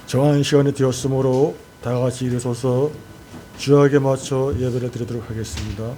정한 시간이 되었으므로 다 같이 일어서서 주약에 맞춰 예배를 드리도록 하겠습니다.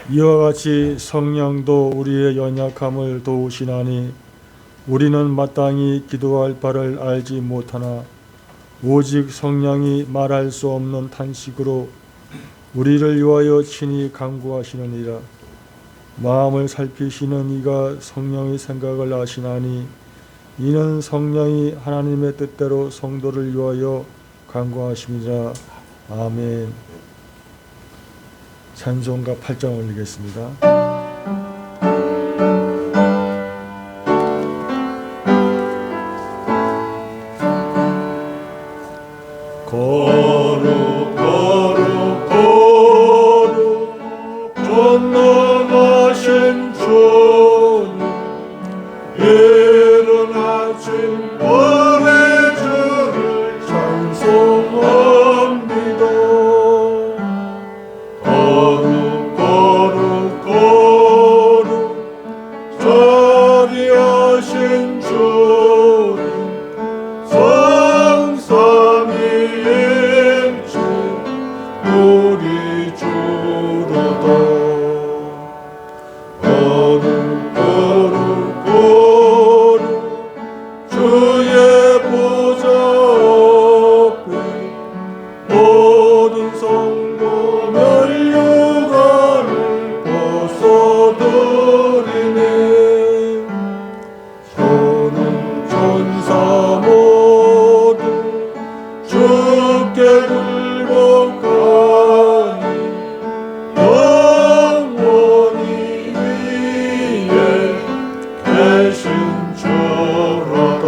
이와 같이 성령도 우리의 연약함을 도우시나니 우리는 마땅히 기도할 바를 알지 못하나 오직 성령이 말할 수 없는 탄식으로 우리를 위하여 친히 간구하시느니라. 마음을 살피시는 이가 성령의 생각을 아시나니 이는 성령이 하나님의 뜻대로 성도를 위하여 간구하심이라. 아멘. 찬송가 8장 올리겠습니다. 거룩 거룩 거룩 전능하신 주님, 이른 아침 월의 주를 찬송합니다. 거룩 거룩 거룩 자비하신 주님, 성삼위일체 우리 주로다. 거룩 거룩 거룩 주의 보좌 앞에 모든 성도 면류관을 벗어드리네. 저는 전사 모두 주께 굴복하니 영원히 위에 계신 주로다.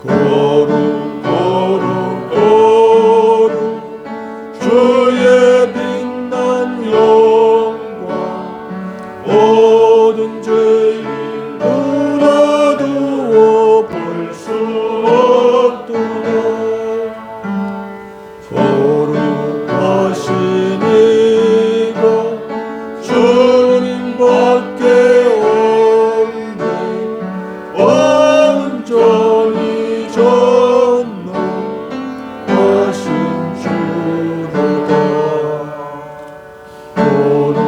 거룩 거룩 거룩 주의 빛난 영광 모든 죄인 눈어두어 볼 수 없도다. 거룩하신 이가 주님밖에 없네. 온전히 전능하신 주로다. 거룩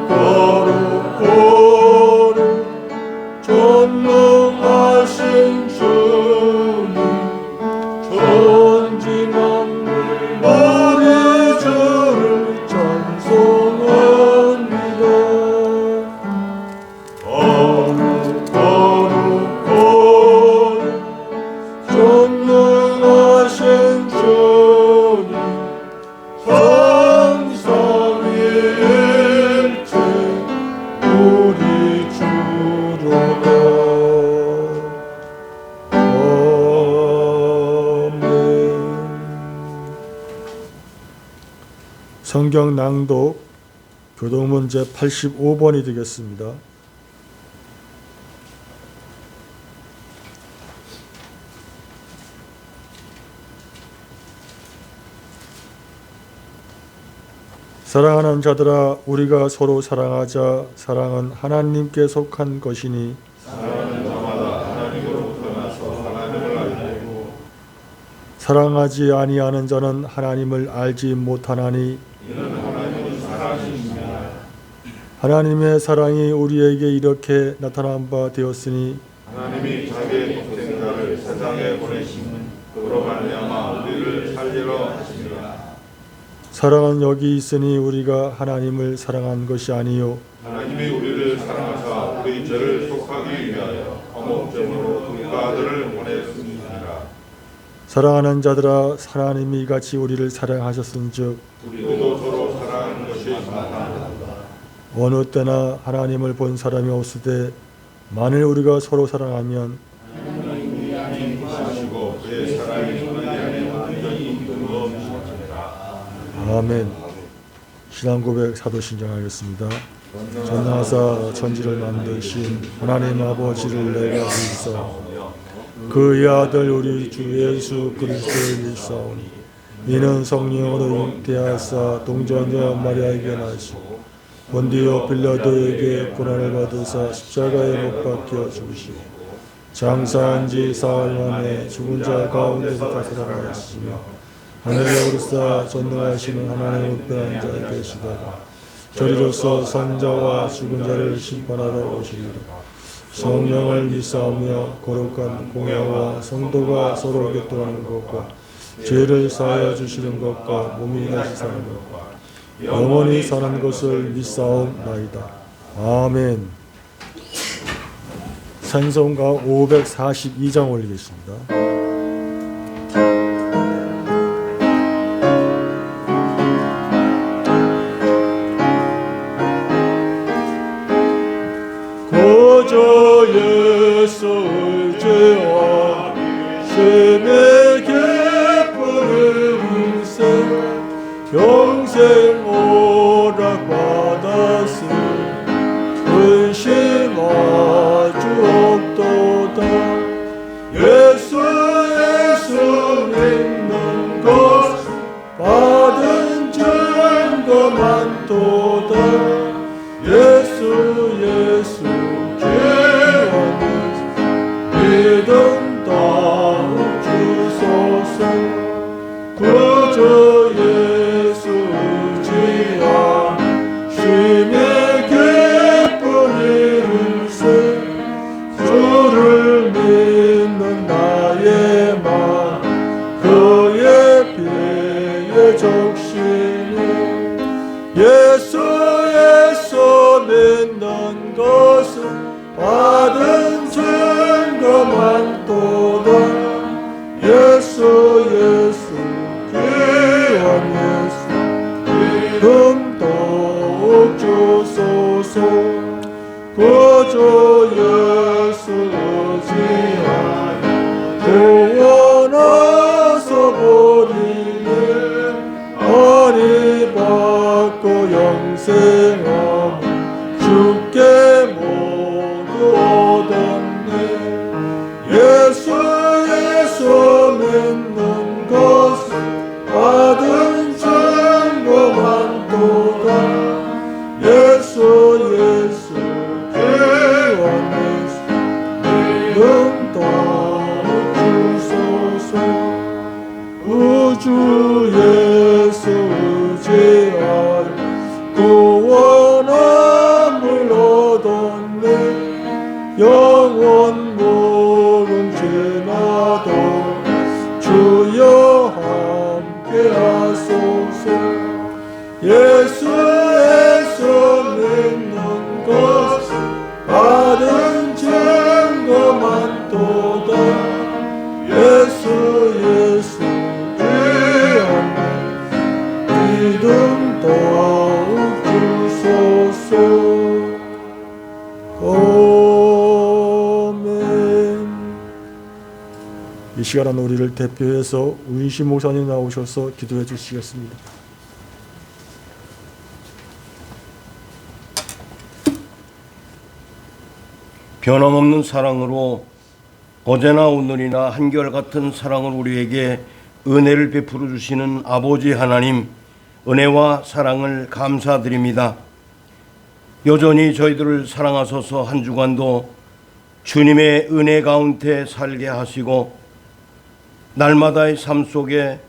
거룩 거룩 전능하신 주님, 천지 만물 우리 주를 찬송합니다. 거룩 거룩 거룩 전능하신 주님, 성삼위일체 우리 주로다. 아멘. 성경 낭독 교동문제 85번이 되겠습니다. 사랑하는 자들아, 우리가 서로 사랑하자. 사랑은 하나님께 속한 것이니 사랑하는 자마다 하나님으로부터 나서 하나님을 알고 사랑하지 아니하는 자는 하나님을 알지 못하나니 이는 하나님은 사랑이시니라. 하나님의 사랑이 우리에게 이렇게 나타난 바 되었으니 하나님이 자기의 독생자를 세상에 보내심은 그로 말미암아 우리를 살리러 하시니라. 사랑은 여기 있으니 우리가 하나님을 사랑한 것이 아니요 하나님이 우리를 사랑하사 우리 죄를 속하기 위하여 화목제물로 그가 아들을 보내었습니다. 사랑하는 자들아 하나님이 이같이 우리를 사랑하셨은즉 우리도 서로 사랑하는 것이 마땅하다. 어느 때나 하나님을 본 사람이 없으되 만일 우리가 서로 사랑하면 하시고 그의 사랑이 우리 안에 완전히 들어오시니라. 아멘. 신앙 고백 사도 신청하겠습니다. 전능하사 천지를 만드신 하나님 아버지를 내가 믿사오니 그의 아들 우리 주 예수 그리스도를 믿사오니 이는 성령으로 잉태하사 동정녀 마리아에게 나시고 본디오 빌라도에게 고난을 받으사 십자가에 못 박혀 죽으시고 장사한 지 사흘 만에 죽은 자 가운데서 다시 살아나시며 하늘에 오르사 전능하시는 하나님의 우편한 자에 계시다가 저리로서 선자와 죽은 자를 심판하러 오시리라. 성령을 믿사오며 거룩한 공회와 성도가 서로 교통하는 것과 죄를 사하여 주시는 것과 몸이 다시 사는 것과 영원히 사는 것을 믿사옵나이다. 아멘. 찬송가 542장 올리겠습니다. 고저 예수 의지와 심의 기쁨을 인생 영생 오락받았으 근심 아주 없도다. 예수 믿는 것 받은 증거 많도다. 예수 귀한 믿음 더욱 주소서. 구주 예수 의지한 심의 기쁜 일세 주를 믿는 나의 맘 그의 피에 적시네. 예수 믿는 것은 받은 증거 많도다. 예수 귀한 예수 믿음 더욱 주소서. 구주 예수 의지하여 구원하사 보리네. 아니 받고 영생함 주께 모두 얻었네. 예수 믿는 것은 받은 증거 많도다. 예수 귀한 예수 믿음 더욱 주소서. 우주 예수 의지하여 구원함을 얻었네. 영원 모른 죄나도 주여 함께 하소서. 예수 믿는 것은 받은 증거 많도다. 예수 귀한 믿음 더욱 주소서. 아멘. 이 시간은 우리를 대표해서 우인시 목사님 나오셔서 기도해 주시겠습니다. 변함없는 사랑으로 어제나 오늘이나 한결같은 사랑을 우리에게 은혜를 베풀어 주시는 아버지 하나님, 은혜와 사랑을 감사드립니다. 여전히 저희들을 사랑하셔서 한 주간도 주님의 은혜 가운데 살게 하시고 날마다의 삶 속에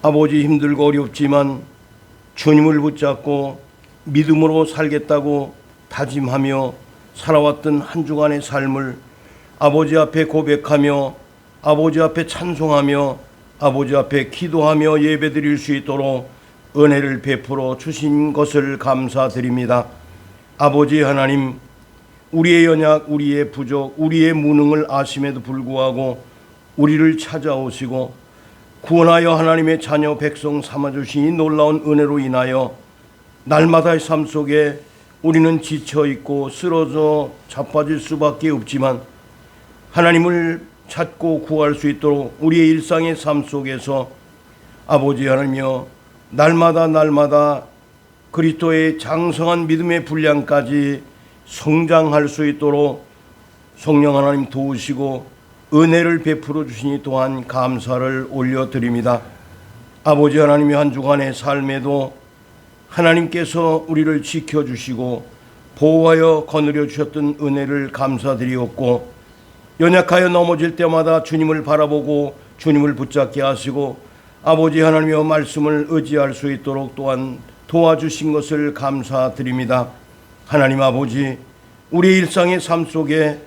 아버지 힘들고 어렵지만 주님을 붙잡고 믿음으로 살겠다고 다짐하며 살아왔던 한 주간의 삶을 아버지 앞에 고백하며 아버지 앞에 찬송하며 아버지 앞에 기도하며 예배드릴 수 있도록 은혜를 베풀어 주신 것을 감사드립니다. 아버지 하나님, 우리의 연약, 우리의 부족, 우리의 무능을 아심에도 불구하고 우리를 찾아오시고 구원하여 하나님의 자녀 백성 삼아주신 이 놀라운 은혜로 인하여 날마다의 삶 속에 우리는 지쳐있고 쓰러져 자빠질 수밖에 없지만 하나님을 찾고 구할 수 있도록 우리의 일상의 삶 속에서 아버지 하나님이여 날마다 그리스도의 장성한 믿음의 분량까지 성장할 수 있도록 성령 하나님 도우시고 은혜를 베풀어 주시니 또한 감사를 올려드립니다. 아버지 하나님이 한 주간의 삶에도 하나님께서 우리를 지켜주시고 보호하여 거느려 주셨던 은혜를 감사드리옵고 연약하여 넘어질 때마다 주님을 바라보고 주님을 붙잡게 하시고 아버지 하나님의 말씀을 의지할 수 있도록 또한 도와주신 것을 감사드립니다. 하나님 아버지, 우리의 일상의 삶 속에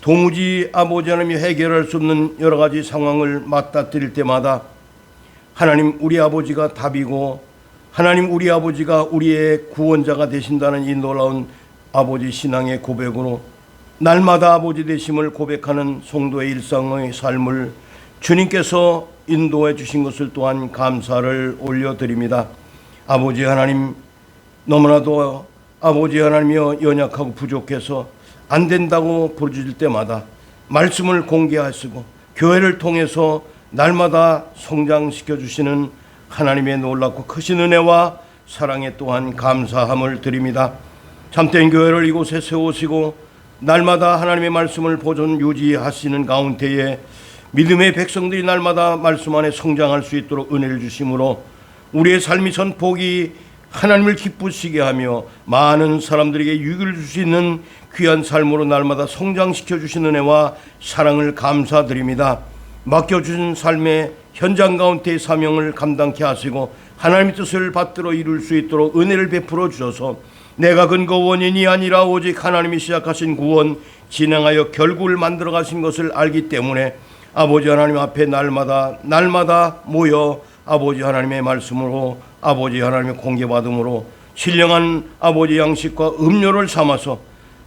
도무지 아버지 하나님이 해결할 수 없는 여러 가지 상황을 맞닥뜨릴 때마다 하나님 우리 아버지가 답이고 하나님 우리 아버지가 우리의 구원자가 되신다는 이 놀라운 아버지 신앙의 고백으로 날마다 아버지 되심을 고백하는 성도의 일상의 삶을 주님께서 인도해 주신 것을 또한 감사를 올려드립니다. 아버지 하나님, 너무나도 아버지 하나님이여 연약하고 부족해서 안 된다고 부르짖을 때마다 말씀을 공개하시고 교회를 통해서 날마다 성장시켜 주시는 하나님의 놀랍고 크신 은혜와 사랑에 또한 감사함을 드립니다. 참된 교회를 이곳에 세우시고 날마다 하나님의 말씀을 보존 유지하시는 가운데에 믿음의 백성들이 날마다 말씀 안에 성장할 수 있도록 은혜를 주심으로 우리의 삶이 선폭이 하나님을 기쁘시게 하며 많은 사람들에게 유익을 줄 수 있는 귀한 삶으로 날마다 성장시켜 주시는 은혜와 사랑을 감사드립니다. 맡겨주신 삶의 현장 가운데의 사명을 감당케 하시고 하나님의 뜻을 받들어 이룰 수 있도록 은혜를 베풀어 주셔서 내가 근거 원인이 아니라 오직 하나님이 시작하신 구원 진행하여 결국을 만들어 가신 것을 알기 때문에 아버지 하나님 앞에 날마다 모여 아버지 하나님의 말씀으로 아버지 하나님의 공개받음으로 신령한 아버지 양식과 음료를 삼아서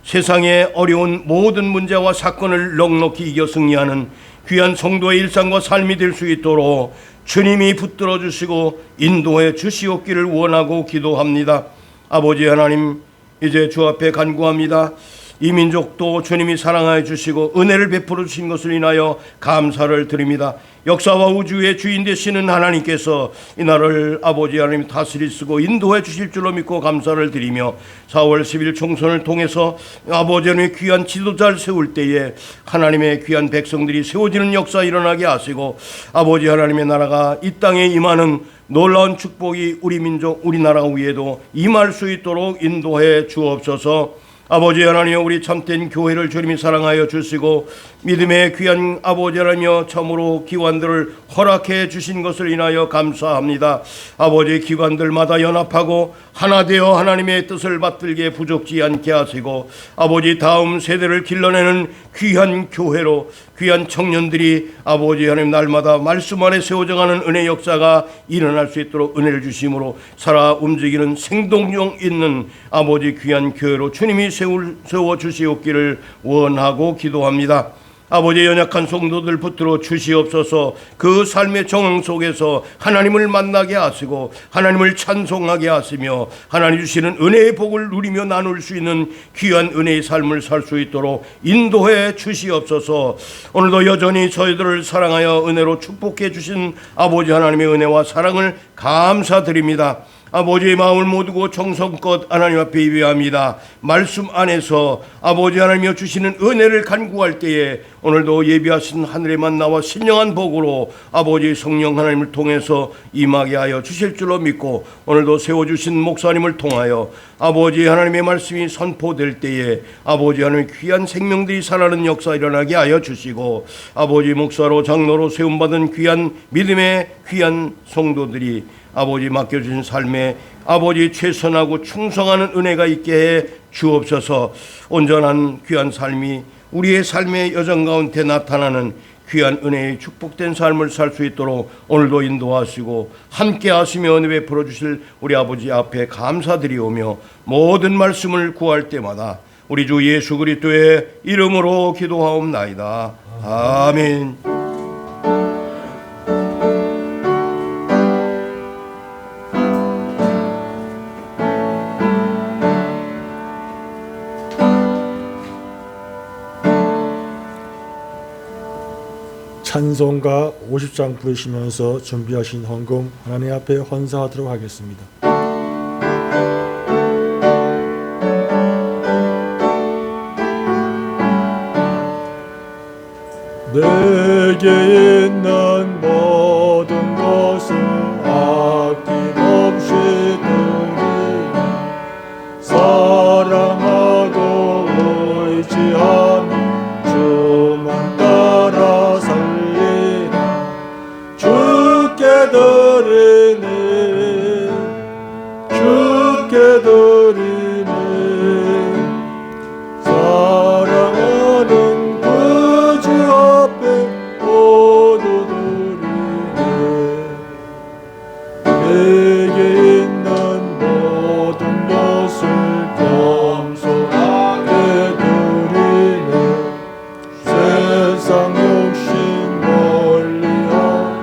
세상의 어려운 모든 문제와 사건을 넉넉히 이겨 승리하는 귀한 성도의 일상과 삶이 될 수 있도록 주님이 붙들어 주시고 인도해 주시옵기를 원하고 기도합니다. 아버지 하나님, 이제 주 앞에 간구합니다. 이 민족도 주님이 사랑하여 주시고 은혜를 베풀어 주신 것을 인하여 감사를 드립니다. 역사와 우주의 주인 되시는 하나님께서 이 나라를 아버지 하나님 다스리시고 인도해 주실 줄로 믿고 감사를 드리며 4월 10일 총선을 통해서 아버지 하나님의 귀한 지도자를 세울 때에 하나님의 귀한 백성들이 세워지는 역사 일어나게 하시고 아버지 하나님의 나라가 이 땅에 임하는 놀라운 축복이 우리 민족 우리나라 위에도 임할 수 있도록 인도해 주옵소서. 아버지 하나님, 우리 참된 교회를 주님이 사랑하여 주시고 믿음의 귀한 아버지 하나님여 참으로 기관들을 허락해 주신 것을 인하여 감사합니다. 아버지 기관들마다 연합하고 하나 되어 하나님의 뜻을 받들게 부족지 않게 하시고 아버지 다음 세대를 길러내는 귀한 교회로 귀한 청년들이 아버지 하나님 날마다 말씀 안에 세워져가는 은혜 역사가 일어날 수 있도록 은혜를 주심으로 살아 움직이는 생동력 있는 아버지 귀한 교회로 주님이 세워 주시옵기를 원하고 기도합니다. 아버지 연약한 성도들 붙들어 주시옵소서. 그 삶의 정황 속에서 하나님을 만나게 하시고 하나님을 찬송하게 하시며 하나님 주시는 은혜의 복을 누리며 나눌 수 있는 귀한 은혜의 삶을 살 수 있도록 인도해 주시옵소서. 오늘도 여전히 저희들을 사랑하여 은혜로 축복해 주신 아버지 하나님의 은혜와 사랑을 감사드립니다. 아버지의 마음을 모두고 정성껏 하나님 앞에 예배합니다. 말씀 안에서 아버지 하나님이 주시는 은혜를 간구할 때에 오늘도 예비하신 하늘의 만나와 신령한 복으로 아버지 성령 하나님을 통해서 임하게 하여 주실 줄로 믿고 오늘도 세워주신 목사님을 통하여 아버지 하나님의 말씀이 선포될 때에 아버지 하나님의 귀한 생명들이 살아나는 역사 일어나게 하여 주시고 아버지 목사로 장로로 세움받은 귀한 믿음의 귀한 성도들이 아버지 맡겨주신 삶에 아버지 최선하고 충성하는 은혜가 있게 해 주옵소서. 온전한 귀한 삶이 우리의 삶의 여정 가운데 나타나는 귀한 은혜의 축복된 삶을 살 수 있도록 오늘도 인도하시고 함께 하시며 은혜 베풀어 주실 우리 아버지 앞에 감사드리오며 모든 말씀을 구할 때마다 우리 주 예수 그리스도의 이름으로 기도하옵나이다. 아멘. 찬송가 50장 부르시면서 준비하신 헌금 하나님 앞에 헌사하도록 하겠습니다. 내게 있는 모든 것을 아낌없이 드리니 사랑하고 의지하며 주만 따라 살리라. 주께 드리니 주께 드리니 사랑하는 주 앞에 모두 드리네. 내게 있는 모든 것을 겸손하게 드리네. 세상 욕심 멀리하고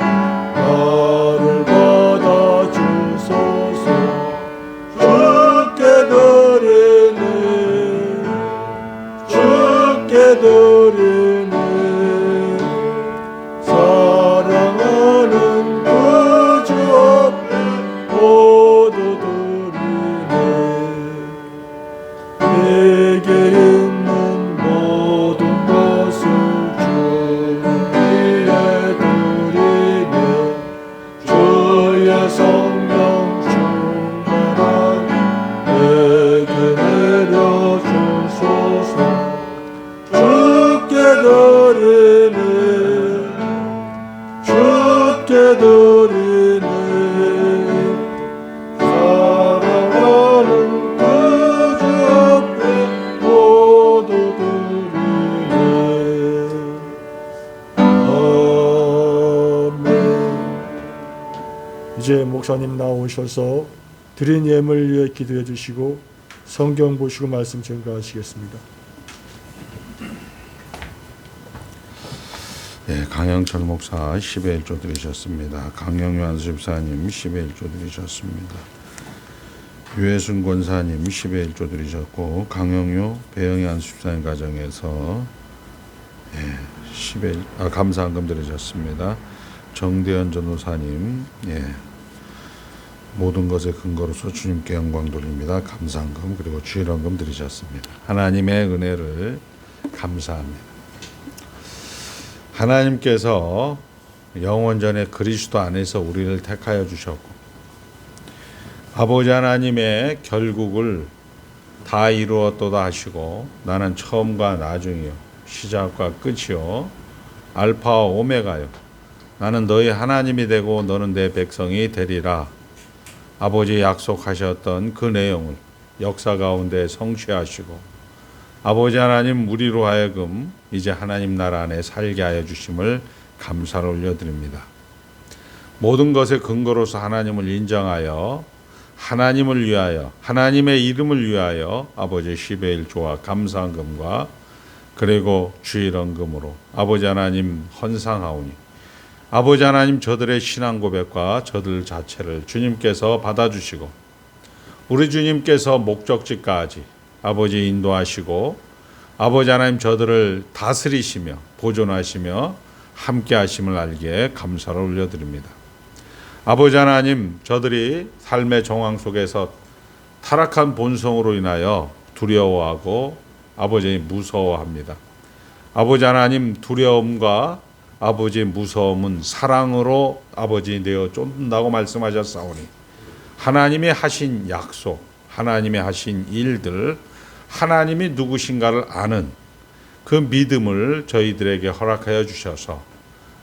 나를 받아주소서. 주께 드리네 주께 드리네 사랑하는 그 주 앞에 모두 드리네. 내게 있는 모든 것을 주를 위해 드리네. 주의 성령 충만하게 내게 내려주소서. 주께 드리네 주께 드리네 사랑하는 그 주 앞에 모두 드리네. 아멘. 이제 목사님 나오셔서 드린 예물 위해 기도해 주시고 성경 보시고 말씀 증거하시겠습니다. 예, 강영철 목사 10의 1조 드리셨습니다. 강영유 안수집사님 10의 1조 드리셨습니다. 유해순 권사님 10의 1조 드리셨고 강영유 배영희 안수집사님 가정에서 10의 감사헌금 드리셨습니다. 정대현 전도사님 모든 것의 근거로서 주님께 영광 돌립니다. 감사헌금 그리고 주일헌금 드리셨습니다. 하나님의 은혜를 감사합니다. 하나님께서 영원전에 그리스도 안에서 우리를 택하여 주셨고 아버지 하나님의 결국을 다 이루었도다 하시고 나는 처음과 나중이요 시작과 끝이요 알파와 오메가요 나는 너희 하나님이 되고 너는 내 백성이 되리라. 아버지 약속하셨던 그 내용을 역사 가운데 성취하시고 아버지 하나님 우리로 하여금 이제 하나님 나라 안에 살게 하여 주심을 감사를 올려드립니다. 모든 것의 근거로서 하나님을 인정하여 하나님을 위하여 하나님의 이름을 위하여 아버지 10의 1조와 감사헌금과 그리고 주일헌금으로 아버지 하나님 헌상하오니 아버지 하나님 저들의 신앙 고백과 저들 자체를 주님께서 받아주시고 우리 주님께서 목적지까지 아버지 인도하시고 아버지 하나님 저들을 다스리시며 보존하시며 함께 하심을 알기에 감사를 올려드립니다. 아버지 하나님 저들이 삶의 정황 속에서 타락한 본성으로 인하여 두려워하고 아버지 무서워합니다. 아버지 하나님 두려움과 아버지 무서움은 사랑으로 아버지 내어 쫓는다고 말씀하셨사오니 하나님이 하신 약속 하나님이 하신 일들 하나님이 누구신가를 아는 그 믿음을 저희들에게 허락하여 주셔서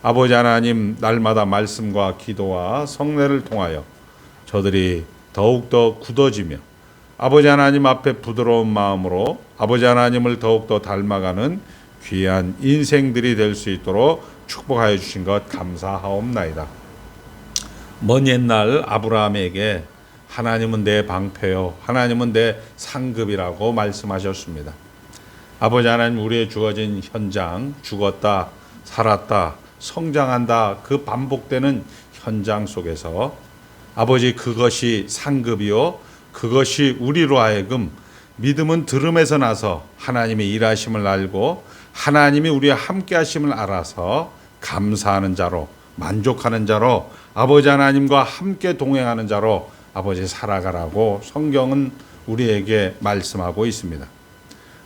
아버지 하나님 날마다 말씀과 기도와 성례를 통하여 저들이 더욱더 굳어지며 아버지 하나님 앞에 부드러운 마음으로 아버지 하나님을 더욱더 닮아가는 귀한 인생들이 될 수 있도록 축복하여 주신 것 감사하옵나이다. 먼 옛날 아브라함에게 하나님은 내 방패요 하나님은 내 상급이라고 말씀하셨습니다. 아버지 하나님 우리의 주어진 현장 죽었다 살았다 성장한다 그 반복되는 현장 속에서 아버지 그것이 상급이요 그것이 우리로 하여금 믿음은 들음에서 나서 하나님의 일하심을 알고 하나님이 우리와 함께 하심을 알아서 감사하는 자로, 만족하는 자로, 아버지 하나님과 함께 동행하는 자로 아버지 살아가라고 성경은 우리에게 말씀하고 있습니다.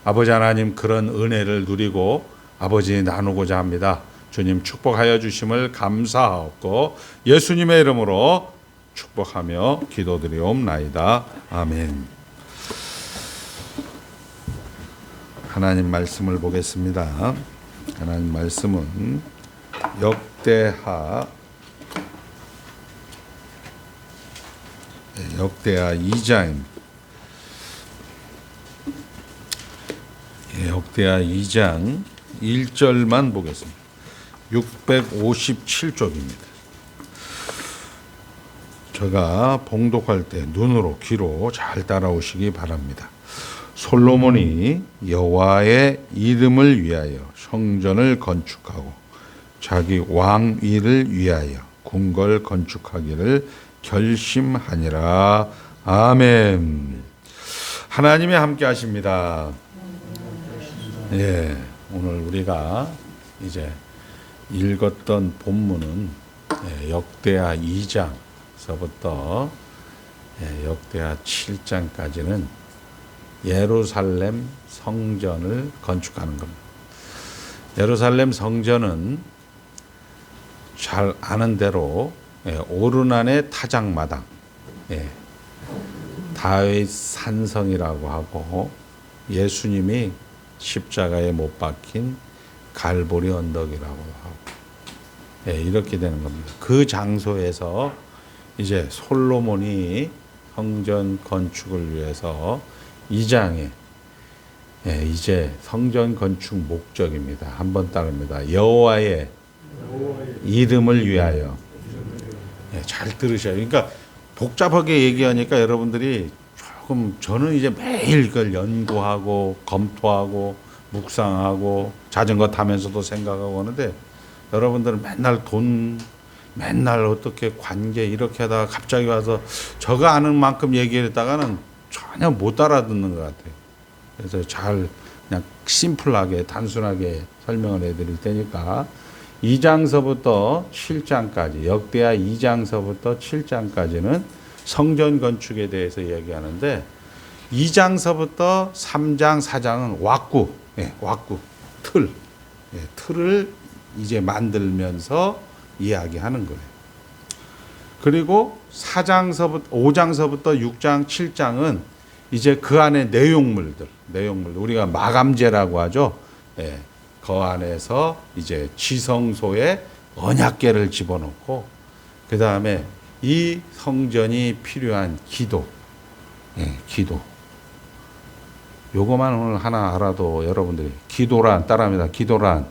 아버지 하나님 그런 은혜를 누리고 아버지 나누고자 합니다. 주님 축복하여 주심을 감사하옵고 예수님의 이름으로 축복하며 기도드리옵나이다. 아멘. 하나님 말씀을 보겠습니다. 하나님 말씀은 역대하 2장입니다. 역대하 2장 1절만 보겠습니다. 657쪽입니다. 제가 봉독할 때 눈으로 귀로 잘 따라오시기 바랍니다. 솔로몬이 여호와의 이름을 위하여 성전을 건축하고 자기 왕위를 위하여 궁궐 건축하기를 결심하니라. 아멘. 하나님이 함께 하십니다. 예, 오늘 우리가 이제 읽었던 본문은 역대하 2장서부터 역대하 7장까지는 예루살렘 성전을 건축하는 겁니다. 예루살렘 성전은 잘 아는 대로 오르난의 타작마당, 다윗 산성이라고 하고 예수님이 십자가에 못 박힌 갈보리 언덕이라고 하고 이렇게 되는 겁니다. 그 장소에서 이제 솔로몬이 성전 건축을 위해서 2장에 이제 성전 건축 목적입니다. 한번 따릅니다. 여호와의 이름을 위하여. 잘 들으셔요. 그러니까 복잡하게 얘기하니까 여러분들이 조금, 저는 이제 매일 그걸 연구하고 검토하고 묵상하고 자전거 타면서도 생각하고 하는데 여러분들은 맨날 돈, 맨날 어떻게 관계 이렇게 하다가 갑자기 와서 저거 아는 만큼 얘기했다가는 전혀 못 알아듣는 것 같아요. 그래서 잘 그냥 심플하게 단순하게 설명을 해드릴 테니까 2장서부터 7장까지, 역대하 2장서부터 7장까지는 성전 건축에 대해서 얘기하는데 2장서부터 3장, 4장은 왁구, 틀을 이제 만들면서 이야기하는 거예요. 그리고 5장서부터 6장, 7장은 이제 그 안에 내용물들, 우리가 마감제라고 하죠. 그 안에서 이제 지성소에 언약궤를 집어넣고 그 다음에 이 성전이 필요한 기도. 요거만 오늘 하나 알아도 여러분들이 기도란, 따라합니다. 기도란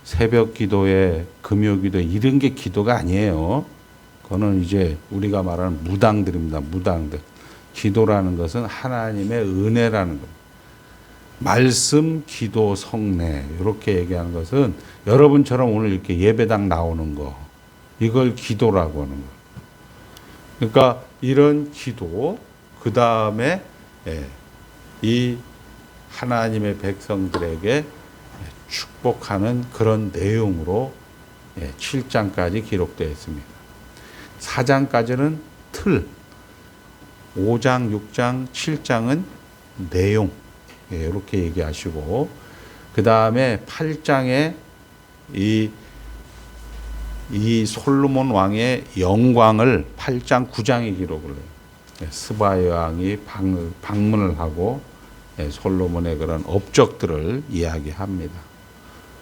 새벽 기도에 금요 기도 이런 게 기도가 아니에요. 그거는 이제 우리가 말하는 무당들입니다. 무당들. 기도라는 것은 하나님의 은혜라는 겁니다. 말씀, 기도, 성례 이렇게 얘기하는 것은 여러분처럼 오늘 이렇게 예배당 나오는 거 이걸 기도라고 하는 거예요. 그러니까 이런 기도 그 다음에 이 하나님의 백성들에게 축복하는 그런 내용으로 7장까지 기록되어 있습니다. 4장까지는 틀, 5장, 6장, 7장은 내용 이렇게 얘기하시고 그 다음에 8장에 이 솔로몬 왕의 영광을 8장, 9장에 기록을 해요. 스바야 왕이 방문을 하고 솔로몬의 그런 업적들을 이야기합니다.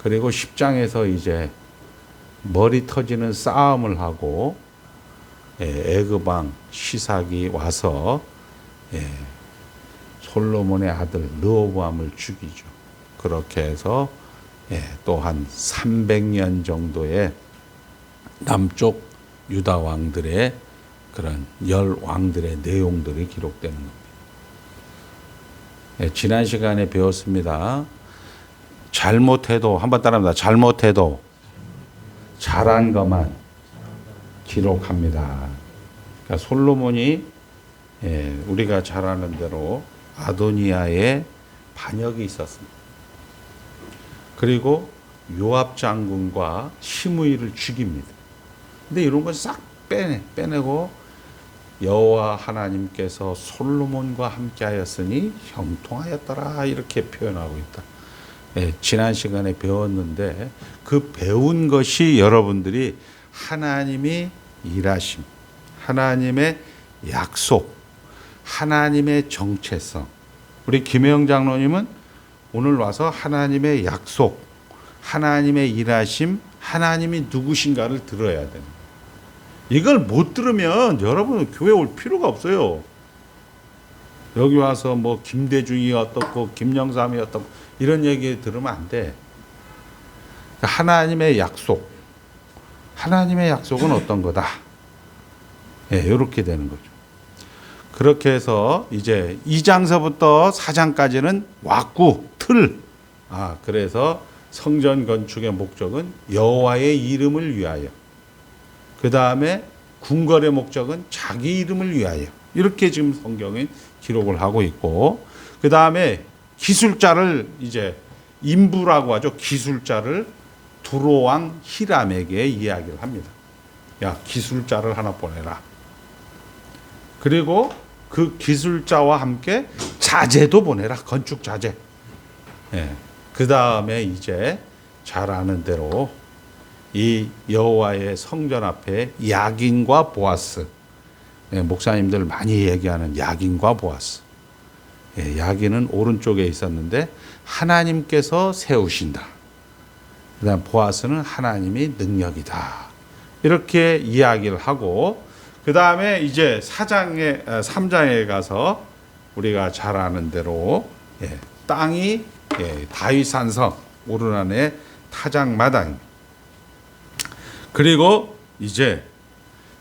그리고 10장에서 이제 머리 터지는 싸움을 하고 애굽 왕 시삭이 와서 솔로몬의 아들 르호보암을 죽이죠. 그렇게 해서 또 한 300년 정도의 남쪽 유다 왕들의 그런 10왕들의 내용들이 기록되는 겁니다. 지난 시간에 배웠습니다. 잘못해도, 한번 따라합니다. 잘못해도 잘한 것만 기록합니다. 그러니까 솔로몬이 우리가 잘 아는 대로 아도니아의 반역이 있었습니다. 그리고 요압 장군과 시므이를 죽입니다. 근데 이런 건 싹 빼내고 여호와 하나님께서 솔로몬과 함께하였으니 형통하였더라 이렇게 표현하고 있다. 예, 지난 시간에 배웠는데 그 배운 것이 여러분들이 하나님이 일하심, 하나님의 약속, 하나님의 정체성. 우리 김혜영 장로님은 오늘 와서 하나님의 약속, 하나님의 일하심, 하나님이 누구신가를 들어야 됩니다. 이걸 못 들으면 여러분 교회 올 필요가 없어요. 여기 와서 뭐 김대중이 어떻고 김영삼이 어떻고 이런 얘기 들으면 안 돼. 하나님의 약속, 하나님의 약속은 어떤 거다. 예, 이렇게 되는 거죠. 그렇게 해서 이제 2장서부터 4장까지는 왁구, 틀. 그래서 성전 건축의 목적은 여호와의 이름을 위하여. 그 다음에 궁궐의 목적은 자기 이름을 위하여. 이렇게 지금 성경에 기록을 하고 있고, 그 다음에 기술자를 이제 인부라고 하죠. 기술자를 두로왕 히람에게 이야기를 합니다. 야, 기술자를 하나 보내라. 그리고 그 기술자와 함께 자재도 보내라. 건축 자재. 예. 그 다음에 이제 잘 아는 대로 이 여호와의 성전 앞에 야긴과 보아스. 예, 목사님들 많이 얘기하는 야긴과 보아스. 예, 야긴은 오른쪽에 있었는데 하나님께서 세우신다. 그 다음 보아스는 하나님이 능력이다. 이렇게 이야기를 하고 그 다음에 이제 3장에 가서 우리가 잘 아는 대로 땅이 다윗 산성 오르난의 타작마당 그리고 이제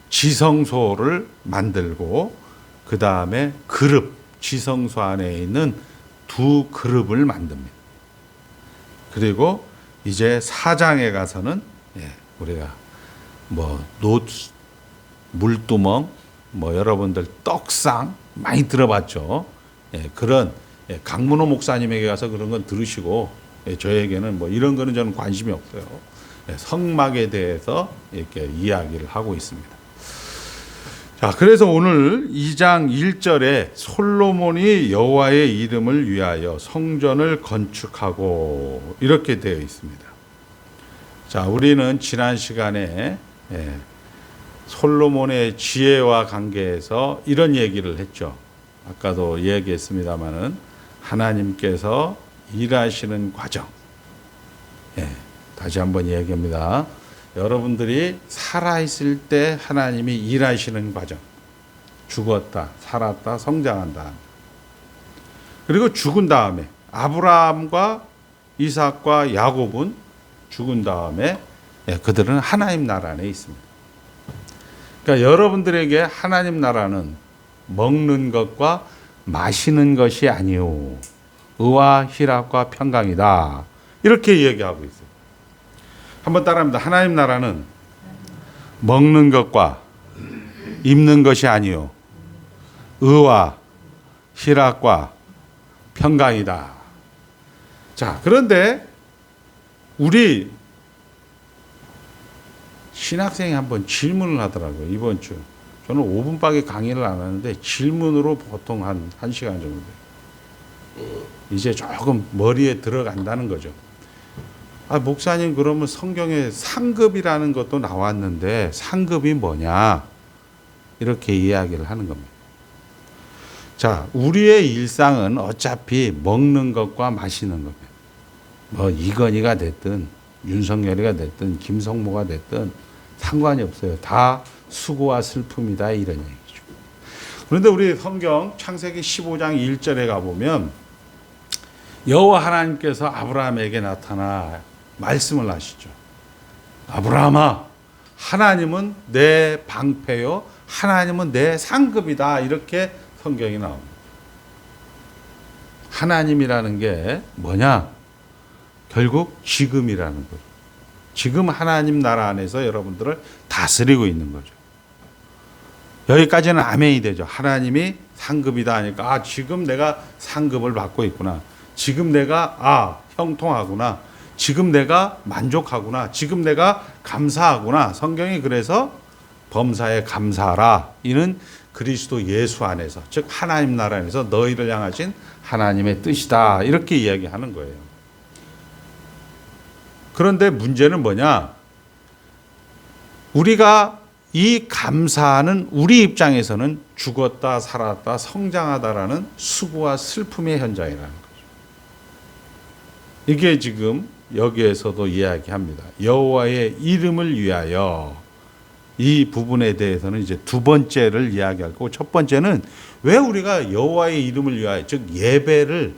지성소를 만들고 그 다음에 그룹 지성소 안에 있는 두 그룹을 만듭니다. 그리고 이제 4장에 가서는 우리가 뭐 물두멍, 뭐 여러분들 떡상 많이 들어봤죠. 그런 강문호 목사님에게 가서 그런 건 들으시고 저에게는 뭐 이런 거는 저는 관심이 없어요. 성막에 대해서 이렇게 이야기를 하고 있습니다. 자, 그래서 오늘 2장 1절에 솔로몬이 여호와의 이름을 위하여 성전을 건축하고 이렇게 되어 있습니다. 자, 우리는 지난 시간에 솔로몬의 지혜와 관계에서 이런 얘기를 했죠. 아까도 얘기했습니다마는 하나님께서 일하시는 과정. 다시 한번 얘기합니다. 여러분들이 살아있을 때 하나님이 일하시는 과정. 죽었다, 살았다, 성장한다. 그리고 죽은 다음에 아브라함과 이삭과 야곱은 죽은 다음에 그들은 하나님 나라 안에 있습니다. 그러니까 여러분들에게 하나님 나라는 먹는 것과 마시는 것이 아니오. 의와 희락과 평강이다. 이렇게 얘기하고 있어요. 한번 따라합니다. 하나님 나라는 먹는 것과 입는 것이 아니오. 의와 희락과 평강이다. 자, 그런데 우리 신학생이 한번 질문을 하더라고요. 이번 주. 저는 5분밖에 강의를 안 하는데 질문으로 보통 한 1시간 정도 돼요. 이제 조금 머리에 들어간다는 거죠. 목사님 그러면 성경에 상급이라는 것도 나왔는데 상급이 뭐냐? 이렇게 이야기를 하는 겁니다. 자, 우리의 일상은 어차피 먹는 것과 마시는 겁니다. 뭐 이건희가 됐든 윤석열이가 됐든 김성모가 됐든 상관이 없어요. 다 수고와 슬픔이다 이런 얘기죠. 그런데 우리 성경 창세기 15장 1절에 가보면 여호와 하나님께서 아브라함에게 나타나 말씀을 하시죠. 아브라함아, 하나님은 내 방패요, 하나님은 내 상급이다. 이렇게 성경이 나옵니다. 하나님이라는 게 뭐냐? 결국 지금이라는 거죠. 지금 하나님 나라 안에서 여러분들을 다스리고 있는 거죠. 여기까지는 아멘이 되죠. 하나님이 상급이다 하니까 지금 내가 상급을 받고 있구나. 지금 내가 형통하구나. 지금 내가 만족하구나. 지금 내가 감사하구나. 성경이 그래서 범사에 감사하라. 이는 그리스도 예수 안에서, 즉 하나님 나라 안에서 너희를 향하신 하나님의 뜻이다. 이렇게 이야기하는 거예요. 그런데 문제는 뭐냐? 우리가 이 감사는 우리 입장에서는 죽었다 살았다 성장하다라는 수고와 슬픔의 현장이라는 거죠. 이게 지금 여기에서도 이야기합니다. 여호와의 이름을 위하여. 이 부분에 대해서는 이제 두 번째를 이야기할 거고, 첫 번째는 왜 우리가 여호와의 이름을 위하여, 즉 예배를,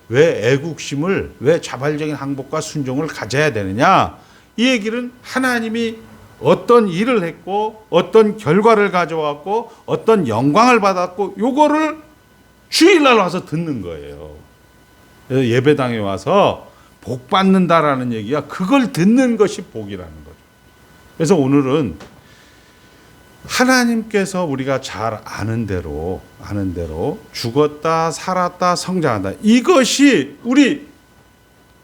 왜 애국심을, 왜 자발적인 항복과 순종을 가져야 되느냐? 이 얘기는 하나님이 어떤 일을 했고 어떤 결과를 가져왔고 어떤 영광을 받았고 요거를 주일날 와서 듣는 거예요. 그래서 예배당에 와서 복 받는다라는 얘기가 그걸 듣는 것이 복이라는 거죠. 그래서 오늘은 하나님께서 우리가 잘 아는 대로 죽었다 살았다 성장한다, 이것이 우리와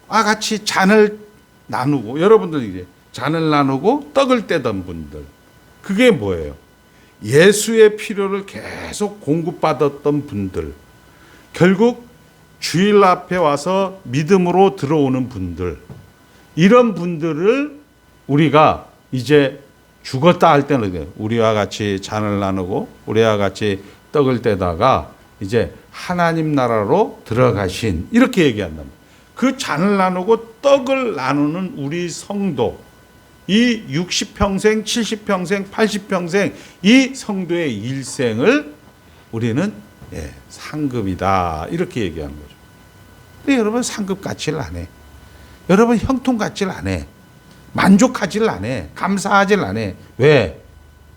같이 잔을 나누고, 여러분들 이제 잔을 나누고 떡을 떼던 분들, 그게 뭐예요? 예수의 필요를 계속 공급받았던 분들, 결국 주일 앞에 와서 믿음으로 들어오는 분들, 이런 분들을 우리가 이제 죽었다 할 때는 우리와 같이 잔을 나누고 우리와 같이 떡을 떼다가 이제 하나님 나라로 들어가신, 이렇게 얘기한단 말이에요. 그 잔을 나누고 떡을 나누는 우리 성도, 이 60평생, 70평생, 80평생 이 성도의 일생을 우리는 상급이다, 이렇게 얘기하는 거죠. 근데 여러분 상급 같지를 안 해. 여러분 형통 같지를 안 해. 만족하지를 안 해. 감사하지를 안 해. 왜?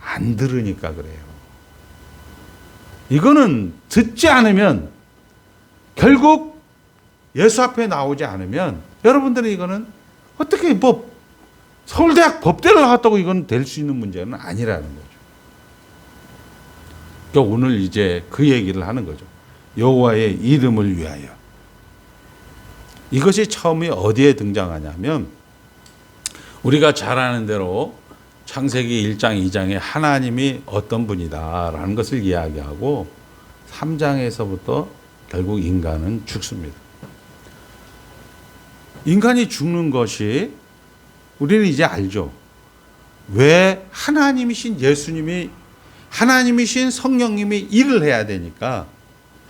안 들으니까 그래요. 이거는 듣지 않으면, 결국 예수 앞에 나오지 않으면 여러분들은 이거는 어떻게 뭐 서울대학 법대를 나왔다고 이건 될 수 있는 문제는 아니라는 거죠. 그러니까 오늘 이제 그 얘기를 하는 거죠. 여호와의 이름을 위하여. 이것이 처음에 어디에 등장하냐면, 우리가 잘 아는 대로 창세기 1장 2장에 하나님이 어떤 분이다라는 것을 이야기하고 3장에서부터 결국 인간은 죽습니다. 인간이 죽는 것이 우리는 이제 알죠. 왜 하나님이신 예수님이, 하나님이신 성령님이 일을 해야 되니까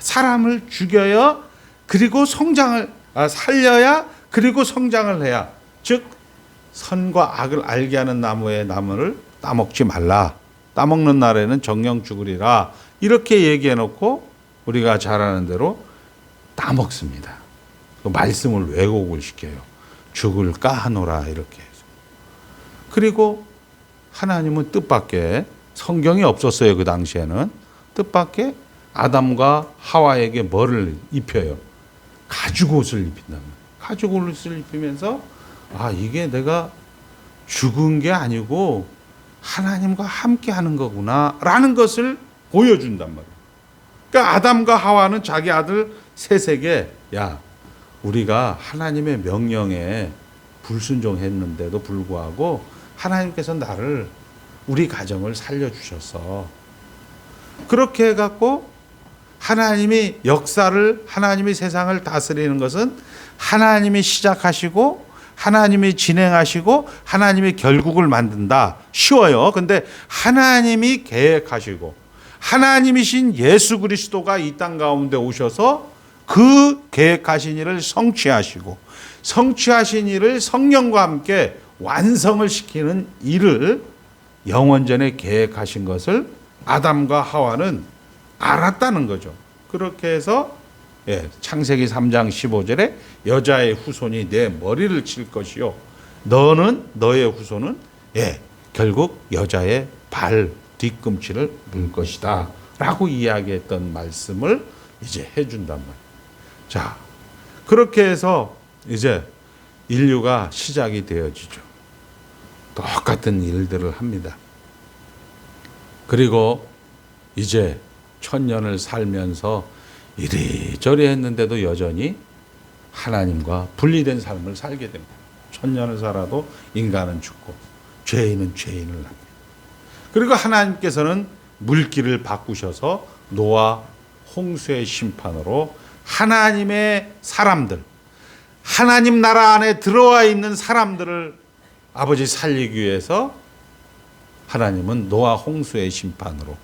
사람을 죽여야, 그리고 살려야, 그리고 성장을 해야, 즉 선과 악을 알게 하는 나무의 나무를 따먹지 말라. 따먹는 날에는 정령 죽으리라. 이렇게 얘기해 놓고 우리가 잘 아는 대로 따먹습니다. 그 말씀을 왜곡을 시켜요. 죽을까 하노라, 이렇게 해서. 그리고 하나님은 뜻밖의, 성경이 없었어요 그 당시에는, 뜻밖의 아담과 하와에게 뭐를 입혀요? 가죽옷을 입힌단 말이에요. 가죽옷을 입히면서 이게 내가 죽은 게 아니고 하나님과 함께 하는 거구나 라는 것을 보여준단 말이에요. 그러니까 아담과 하와는 자기 아들 셋에게, 야, 우리가 하나님의 명령에 불순종했는데도 불구하고 하나님께서 나를, 우리 가정을 살려주셨어. 그렇게 해갖고 하나님이 역사를, 하나님이 세상을 다스리는 것은 하나님이 시작하시고 하나님이 진행하시고 하나님이 결국을 만든다. 쉬워요. 근데 하나님이 계획하시고 하나님이신 예수 그리스도가 이 땅 가운데 오셔서 그 계획하신 일을 성취하시고, 성취하신 일을 성령과 함께 완성을 시키는 일을 영원전에 계획하신 것을 아담과 하와는 알았다는 거죠. 그렇게 해서 창세기 3장 15절에 여자의 후손이 내 머리를 칠 것이요, 너는, 너의 후손은 결국 여자의 발 뒤꿈치를 물 것이다 라고 이야기했던 말씀을 이제 해준단 말이에요. 자, 그렇게 해서 이제 인류가 시작이 되어지죠. 똑같은 일들을 합니다. 그리고 이제 1000년을 살면서 이리저리 했는데도 여전히 하나님과 분리된 삶을 살게 됩니다. 천년을 살아도 인간은 죽고 죄인은 죄인을 납니다. 그리고 하나님께서는 물기를 바꾸셔서 노아 홍수의 심판으로 하나님의 사람들, 하나님 나라 안에 들어와 있는 사람들을 아버지 살리기 위해서 하나님은 노아 홍수의 심판으로,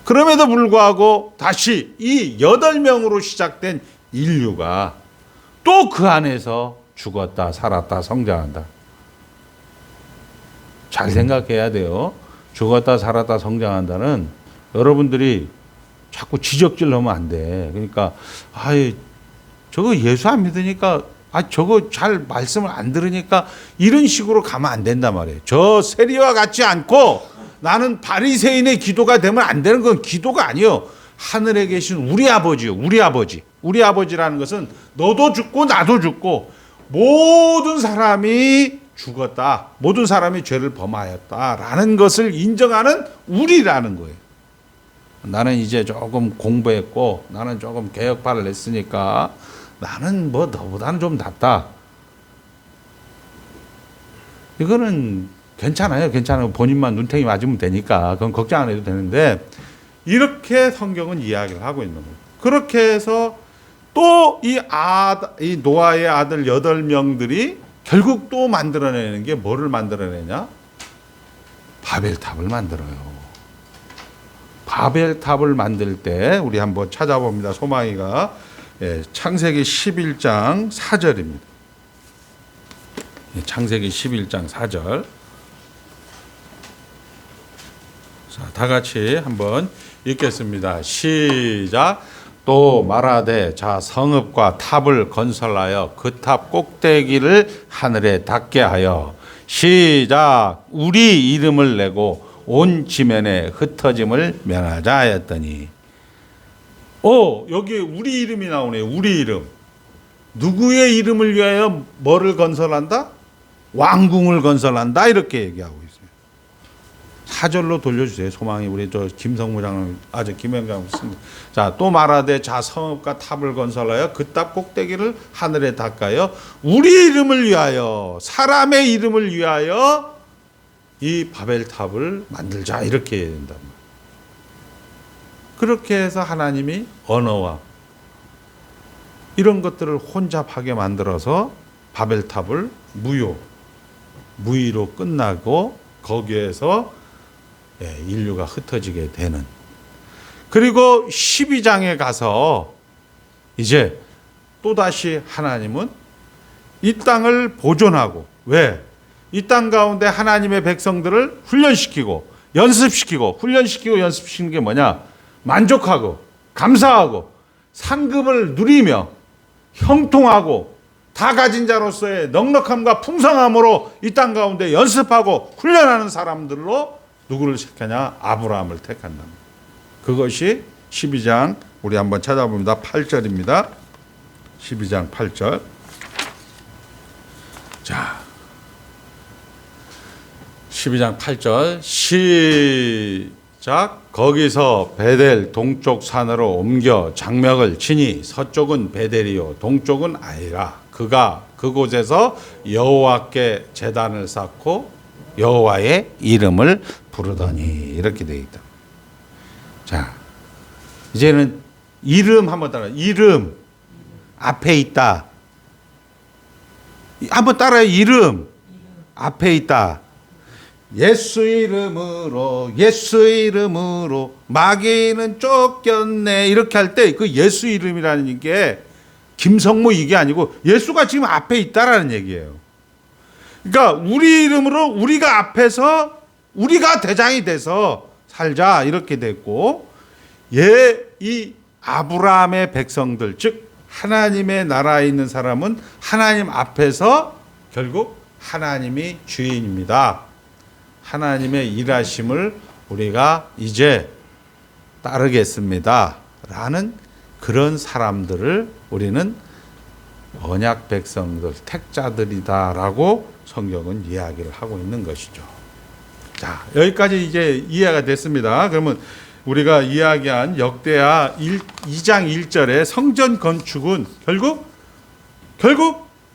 그럼에도 불구하고 다시 이 8명으로 시작된 인류가 또 그 안에서 죽었다 살았다 성장한다. 잘 생각해야 돼요. 죽었다 살았다 성장한다는, 여러분들이 자꾸 지적질 하면 안 돼. 그러니까 저거 예수 안 믿으니까, 저거 잘 말씀을 안 들으니까 이런 식으로 가면 안 된단 말이에요. 저 세리와 같지 않고 나는 바리새인의 기도가 되면 안 되는 건 기도가 아니에요. 하늘에 계신 우리 아버지요. 우리 아버지. 우리 아버지라는 것은 너도 죽고 나도 죽고 모든 사람이 죽었다. 모든 사람이 죄를 범하였다라는 것을 인정하는 우리라는 거예요. 나는 이제 조금 공부했고 나는 조금 개혁파를 냈으니까 나는 뭐 너보다는 좀 낫다. 이거는 괜찮아요. 괜찮아요. 본인만 눈탱이 맞으면 되니까 그건 걱정 안 해도 되는데, 이렇게 성경은 이야기를 하고 있는 거예요. 그렇게 해서 또 이 노아의 아들 8명들이 결국 또 만들어내는 게 뭐를 만들어내냐? 바벨탑을 만들어요. 바벨탑을 만들 때 우리 한번 찾아봅니다. 소망이가 창세기 11장 4절입니다. 창세기 11장 4절. 자, 다 같이 한번 읽겠습니다. 시작. 또 말하되 자 성읍과 탑을 건설하여 그 탑 꼭대기를 하늘에 닿게 하여 시작. 우리 이름을 내고 온 지면에 흩어짐을 면하자 하였더니, 여기 우리 이름이 나오네요. 우리 이름. 누구의 이름을 위하여 뭐를 건설한다? 왕궁을 건설한다. 이렇게 얘기하고 있어요. 4절로 돌려주세요. 소망이 우리 김성무 장로님, 김영장 씁니다. 자, 또 말하되 자 성읍과 탑을 건설하여 그 탑 꼭대기를 하늘에 닦아요. 우리 이름을 위하여, 사람의 이름을 위하여 이 바벨탑을 만들자. 이렇게 해야 된단 말이에요. 그렇게 해서 하나님이 언어와 이런 것들을 혼잡하게 만들어서 바벨탑을 무의로 끝나고 거기에서 인류가 흩어지게 되는. 그리고 12장에 가서 이제 또다시 하나님은 이 땅을 보존하고, 왜? 이 땅 가운데 하나님의 백성들을 훈련시키고 연습시키는 게 뭐냐? 만족하고 감사하고 상급을 누리며 형통하고 다 가진 자로서의 넉넉함과 풍성함으로 이 땅 가운데 연습하고 훈련하는 사람들로 누구를 택하냐? 아브라함을 택한다. 그것이 12장 우리 한번 찾아봅니다. 8절입니다. 12장 8절. 자, 12장 8절 시작. 거기서 베델 동쪽 산으로 옮겨 장막을 치니 서쪽은 베델이요 동쪽은 아이라. 그가 그곳에서 여호와께 제단을 쌓고 여호와의 이름을 부르더니. 이렇게 되어 있다. 자, 이제는 이름 한번 따라. 이름 앞에 있다. 한번 따라요. 이름 앞에 있다. 예수 이름으로 마귀는 쫓겼네. 이렇게 할 때 그 예수 이름이라는 게 김성모 이게 아니고 예수가 지금 앞에 있다라는 얘기예요. 그러니까 우리 이름으로 우리가 앞에서 우리가 대장이 돼서 살자. 이렇게 됐고, 이 아브라함의 백성들, 즉 하나님의 나라에 있는 사람은 하나님 앞에서 결국 하나님이 주인입니다. 하나님의 일하심을 우리가 이제 따르겠습니다 라는 그런 사람들을 우리는 언약 백성들, 택자들이다라고 성경은 이야기를 하고 있는 것이죠. 자, 여기까지 이제 이해가 됐습니다. 그러면 우리가 이야기한 역대하 2장 1절의 성전 건축은 결국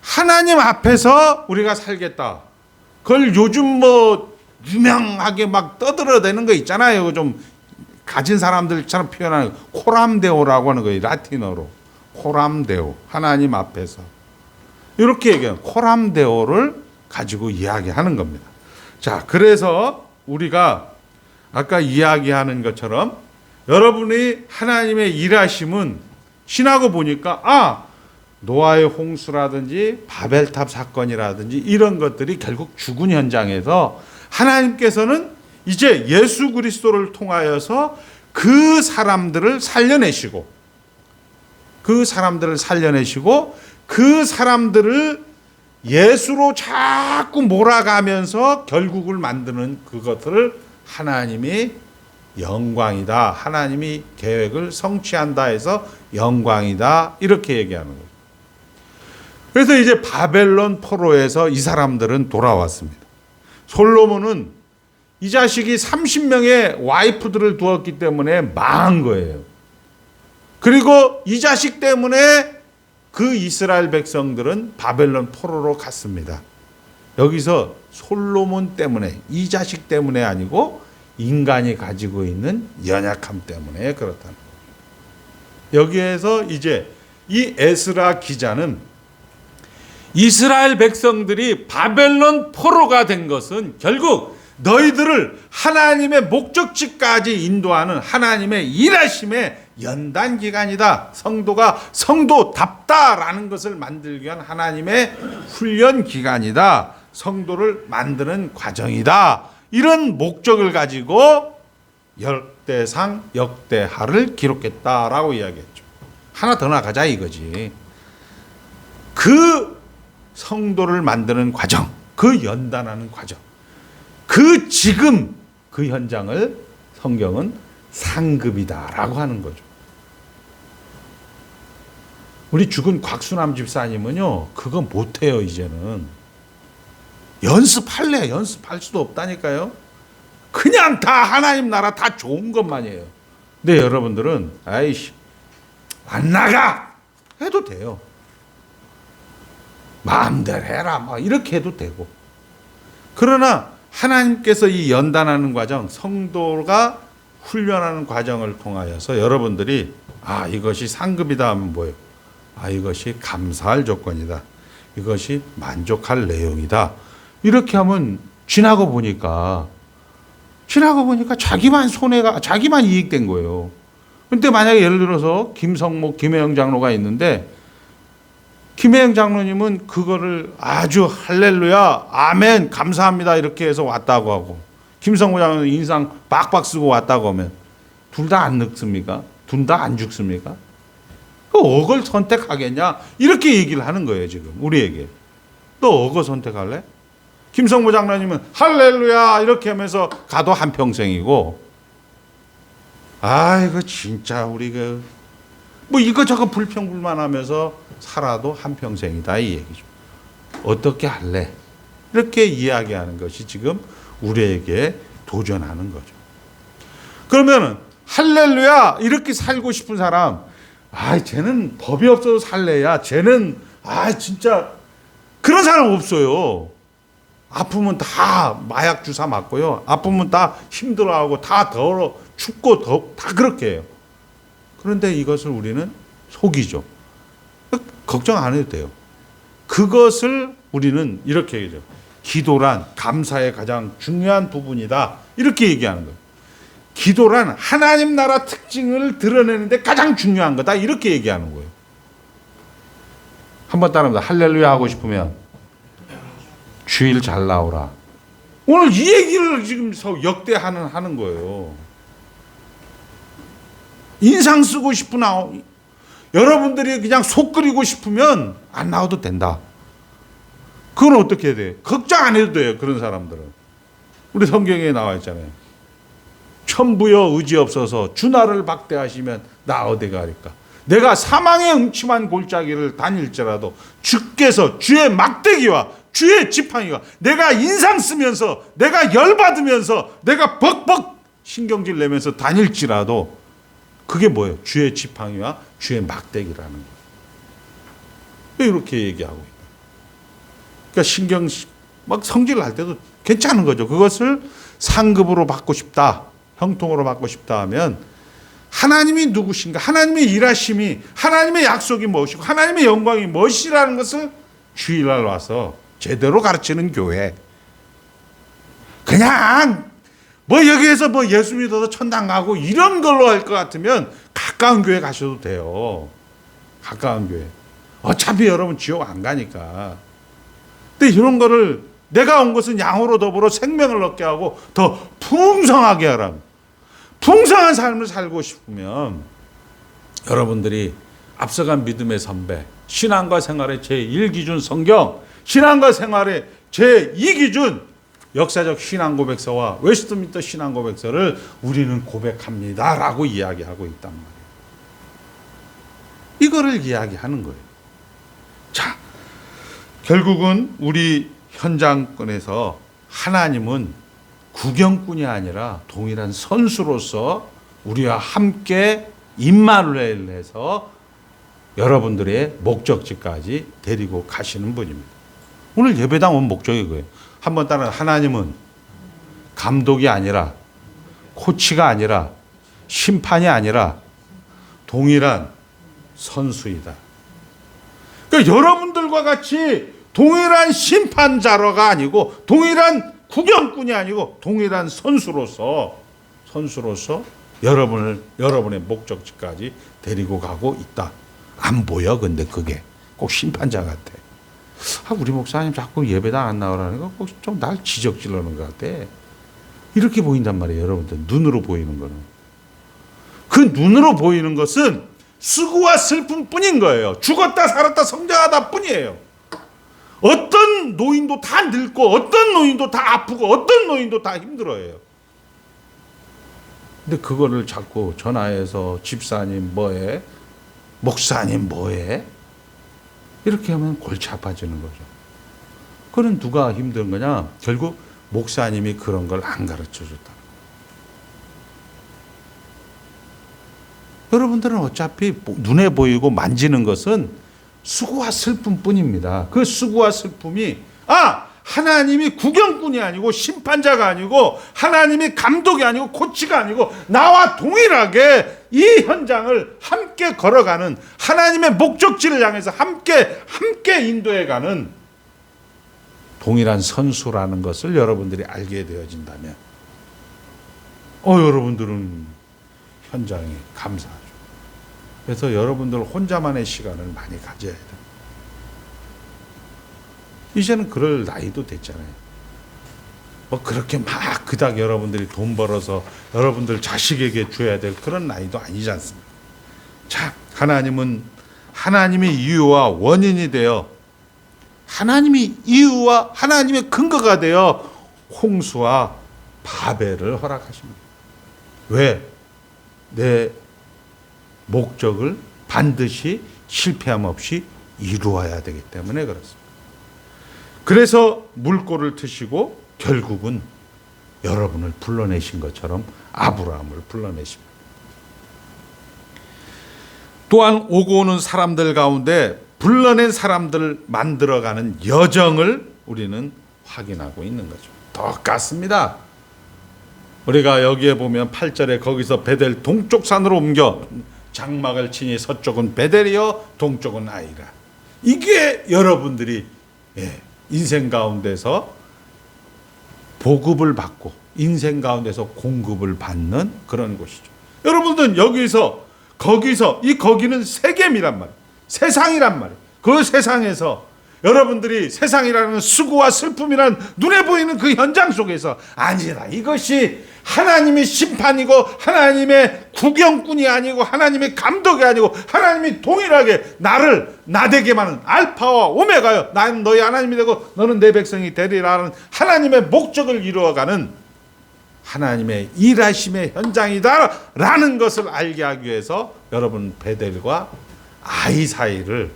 하나님 앞에서 우리가 살겠다. 그걸 요즘 뭐 유명하게 막 떠들어대는 거 있잖아요. 좀 가진 사람들처럼 표현하는 코람데오라고 하는 거예요. 라틴어로. 코람데오. 하나님 앞에서. 이렇게 얘기해요. 코람데오를 가지고 이야기하는 겁니다. 자, 그래서 우리가 아까 이야기하는 것처럼 여러분이 하나님의 일하심은 지나고 보니까 노아의 홍수라든지 바벨탑 사건이라든지 이런 것들이 결국 죽은 현장에서 하나님께서는 이제 예수 그리스도를 통하여서 그 사람들을 살려내시고 그 사람들을 예수로 자꾸 몰아가면서 결국을 만드는 그것들을 하나님이 영광이다. 하나님이 계획을 성취한다 해서 영광이다. 이렇게 얘기하는 거예요. 그래서 이제 바벨론 포로에서 이 사람들은 돌아왔습니다. 솔로몬은 이 자식이 30명의 와이프들을 두었기 때문에 망한 거예요. 그리고 이 자식 때문에 그 이스라엘 백성들은 바벨론 포로로 갔습니다. 여기서 솔로몬 때문에, 이 자식 때문에 아니고 인간이 가지고 있는 연약함 때문에 그렇다는 거예요. 여기에서 이제 이 에스라 기자는 이스라엘 백성들이 바벨론 포로가 된 것은 결국 너희들을 하나님의 목적지까지 인도하는 하나님의 일하심의 연단 기간이다. 성도가 성도답다라는 것을 만들기 위한 하나님의 훈련 기간이다. 성도를 만드는 과정이다. 이런 목적을 가지고 열대상, 역대하를 기록했다라고 이야기했죠. 하나 더 나가자 이거지. 그 성도를 만드는 과정, 그 연단하는 과정, 그 지금 그 현장을 성경은 상급이다라고 하는 거죠. 우리 죽은 곽수남 집사님은요, 그거 못해요, 이제는. 연습할 수도 없다니까요. 그냥 다 하나님 나라 다 좋은 것만이에요. 근데 여러분들은, 아이씨, 안 나가! 해도 돼요. 마음대로 해라. 막 이렇게 해도 되고. 그러나 하나님께서 이 연단하는 과정, 성도가 훈련하는 과정을 통하여서 여러분들이 이것이 상급이다 하면 뭐예요? 이것이 감사할 조건이다. 이것이 만족할 내용이다. 이렇게 하면 지나고 보니까 자기만 이익된 거예요. 근데 만약에 예를 들어서 김성목, 김혜영 장로가 있는데 김혜영 장로님은 그거를 아주 할렐루야, 아멘, 감사합니다 이렇게 해서 왔다고 하고 김성모 장로는 인상 빡빡 쓰고 왔다고 하면 둘 다 안 늙습니까? 둘 다 안 죽습니까? 그 억을 선택하겠냐? 이렇게 얘기를 하는 거예요 지금 우리에게. 너 억을 선택할래? 김성모 장로님은 할렐루야 이렇게 하면서 가도 한평생이고 이거 진짜 우리가 뭐 이거저거 불평불만하면서 살아도 한평생이다 이 얘기죠. 어떻게 할래? 이렇게 이야기하는 것이 지금 우리에게 도전하는 거죠. 그러면은 할렐루야 이렇게 살고 싶은 사람, 쟤는 법이 없어도 살래야, 쟤는 진짜 그런 사람 없어요. 아프면 다 마약 주사 맞고요. 아프면 다 힘들어하고 다 더러 춥고 다 그렇게 해요. 그런데 이것을 우리는 속이죠. 걱정 안 해도 돼요. 그것을 우리는 이렇게 얘기하죠. 기도란 감사의 가장 중요한 부분이다. 이렇게 얘기하는 거예요. 기도란 하나님 나라 특징을 드러내는데 가장 중요한 거다. 이렇게 얘기하는 거예요. 한번 따라합니다. 할렐루야 하고 싶으면 주일 잘 나오라. 오늘 이 얘기를 지금 하는 거예요. 인상 쓰고 싶으나 여러분들이 그냥 속 끓이고 싶으면 안 나와도 된다. 그건 어떻게 해야 돼요? 걱정 안 해도 돼요. 그런 사람들은. 우리 성경에 나와 있잖아요. 천부여 의지 없어서 주 나를 박대하시면 나 어디 가리까. 내가 사망의 음침한 골짜기를 다닐지라도 주께서 주의 막대기와 주의 지팡이가 내가 인상 쓰면서 내가 열받으면서 내가 벅벅 신경질 내면서 다닐지라도 그게 뭐예요? 주의 지팡이와 주의 막대기라는 거예요. 왜 이렇게 얘기하고 있다? 그러니까 신경 막 성질날 때도 괜찮은 거죠. 그것을 상급으로 받고 싶다, 형통으로 받고 싶다 하면 하나님이 누구신가, 하나님의 일하심이, 하나님의 약속이 무엇이고 하나님의 영광이 무엇이라는 것을 주일날 와서 제대로 가르치는 교회. 그냥 뭐 여기에서 뭐 예수 믿어서 천당 가고 이런 걸로 할 것 같으면 가까운 교회 가셔도 돼요. 가까운 교회. 어차피 여러분 지옥 안 가니까. 근데 이런 거를 내가 온 것은 양으로 더불어 생명을 얻게 하고 더 풍성하게 하라. 풍성한 삶을 살고 싶으면 여러분들이 앞서간 믿음의 선배, 신앙과 생활의 제1기준 성경, 신앙과 생활의 제2기준 역사적 신앙 고백서와 웨스트민스터 신앙 고백서를 우리는 고백합니다라고 이야기하고 있단 말이에요. 이거를 이야기하는 거예요. 자, 결국은 우리 현장권에서 하나님은 구경꾼이 아니라 동일한 선수로서 우리와 함께 임마누엘을 해서 여러분들의 목적지까지 데리고 가시는 분입니다. 오늘 예배당 온 목적이 그거예요. 한번 따라, 하나님은 감독이 아니라 코치가 아니라 심판이 아니라 동일한 선수이다. 그러니까 여러분들과 같이 동일한 심판자로가 아니고 동일한 구경꾼이 아니고 동일한 선수로서 여러분의 목적지까지 데리고 가고 있다. 안 보여. 근데 그게 꼭 심판자 같아. 우리 목사님 자꾸 예배당 안 나오라는 거 꼭 좀 날 지적질러는 것 같아. 이렇게 보인단 말이에요. 여러분들 눈으로 보이는 거는. 그 눈으로 보이는 것은 수고와 슬픔뿐인 거예요. 죽었다 살았다 성장하다 뿐이에요. 어떤 노인도 다 늙고 어떤 노인도 다 아프고 어떤 노인도 다 힘들어해요. 근데 그거를 자꾸 전화해서 집사님 뭐해? 목사님 뭐해? 이렇게 하면 골치 아파지는 거죠. 그건 누가 힘든 거냐? 결국 목사님이 그런 걸 안 가르쳐 줬다. 여러분들은 어차피 눈에 보이고 만지는 것은 수고와 슬픔뿐입니다. 그 수고와 슬픔이 하나님이 구경꾼이 아니고 심판자가 아니고 하나님이 감독이 아니고 코치가 아니고 나와 동일하게 이 현장을 함께 걸어가는 하나님의 목적지를 향해서 함께 인도해가는 동일한 선수라는 것을 여러분들이 알게 되어진다면 여러분들은 현장이 감사하죠. 그래서 여러분들 혼자만의 시간을 많이 가져야 돼요. 이제는 그럴 나이도 됐잖아요. 그렇게 막 그닥 여러분들이 돈 벌어서 여러분들 자식에게 줘야 될 그런 나이도 아니지 않습니까? 자, 하나님은 하나님의 이유와 원인이 되어 하나님이 이유와 하나님의 근거가 되어 홍수와 바벨을 허락하십니다. 왜? 내 목적을 반드시 실패함 없이 이루어야 되기 때문에 그렇습니다. 그래서 물꼬를 트시고 결국은 여러분을 불러내신 것처럼 아브라함을 불러내십니다. 또한 오고 오는 사람들 가운데 불러낸 사람들을 만들어가는 여정을 우리는 확인하고 있는 거죠. 똑같습니다. 우리가 여기에 보면 8절에 거기서 베델 동쪽 산으로 옮겨 장막을 치니 서쪽은 베델이요 동쪽은 아이라. 이게 여러분들이 인생 가운데서 보급을 받고 인생 가운데서 공급을 받는 그런 곳이죠. 여러분들은 여기서 거기서 이 거기는 세겜이란 말이에요. 세상이란 말이에요. 그 세상에서 여러분들이 세상이라는 수고와 슬픔이라는 눈에 보이는 그 현장 속에서 아니라 이것이 하나님의 심판이고 하나님의 구경꾼이 아니고 하나님의 감독이 아니고 하나님이 동일하게 나를 나되게 하는 알파와 오메가요. 나는 너희 하나님이 되고 너는 내 백성이 되리라는 하나님의 목적을 이루어가는 하나님의 일하심의 현장이다라는 것을 알게 하기 위해서 여러분 베델과 아이 사이를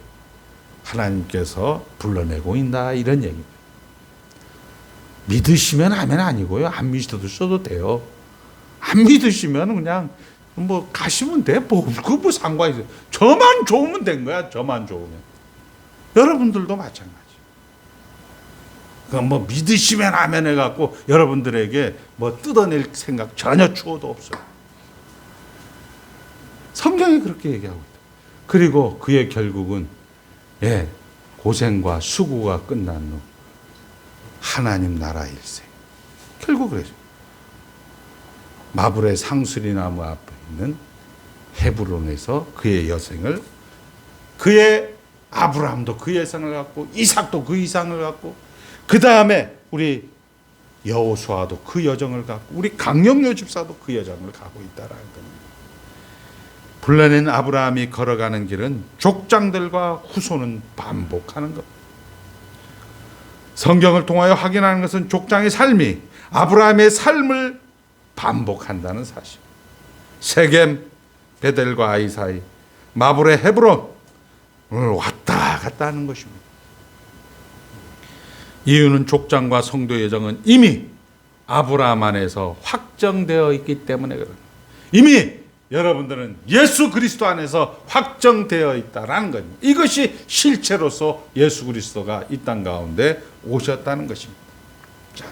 하나님께서 불러내고 있다 이런 얘기입니다. 믿으시면 하면 아니고요. 안 믿으셔도 돼요. 안 믿으시면 그냥 뭐 가시면 돼. 뭐 상관이 있어요. 저만 좋으면 된 거야. 저만 좋으면. 여러분들도 마찬가지. 그건 뭐 믿으시면 아멘 해갖고 여러분들에게 뭐 뜯어낼 생각 전혀 추호도 없어요. 성경이 그렇게 얘기하고 있다. 그리고 그의 결국은 고생과 수고가 끝난 후 하나님 나라 일세. 결국 그래서 마블의 상수리나무 앞에 있는 헤브론에서 그의 여생을, 그의 아브라함도 그 여생을 갖고 이삭도 그 이상을 갖고 그 다음에 우리 여호수아도 그 여정을 갖고 우리 강영료 집사도 그 여정을 가고 있다라는 겁니다. 불러낸 아브라함이 걸어가는 길은 족장들과 후손은 반복하는 겁니다. 성경을 통하여 확인하는 것은 족장의 삶이 아브라함의 삶을 반복한다는 사실. 세겜, 베델과 아이 사이, 마블의 헤브론을 왔다 갔다 하는 것입니다. 이유는 족장과 성도의 여정은 이미 아브라함 안에서 확정되어 있기 때문에 그런 거예요. 이미 여러분들은 예수 그리스도 안에서 확정되어 있다라는 겁니다. 이것이 실체로서 예수 그리스도가 이 땅 가운데 오셨다는 것입니다. 자,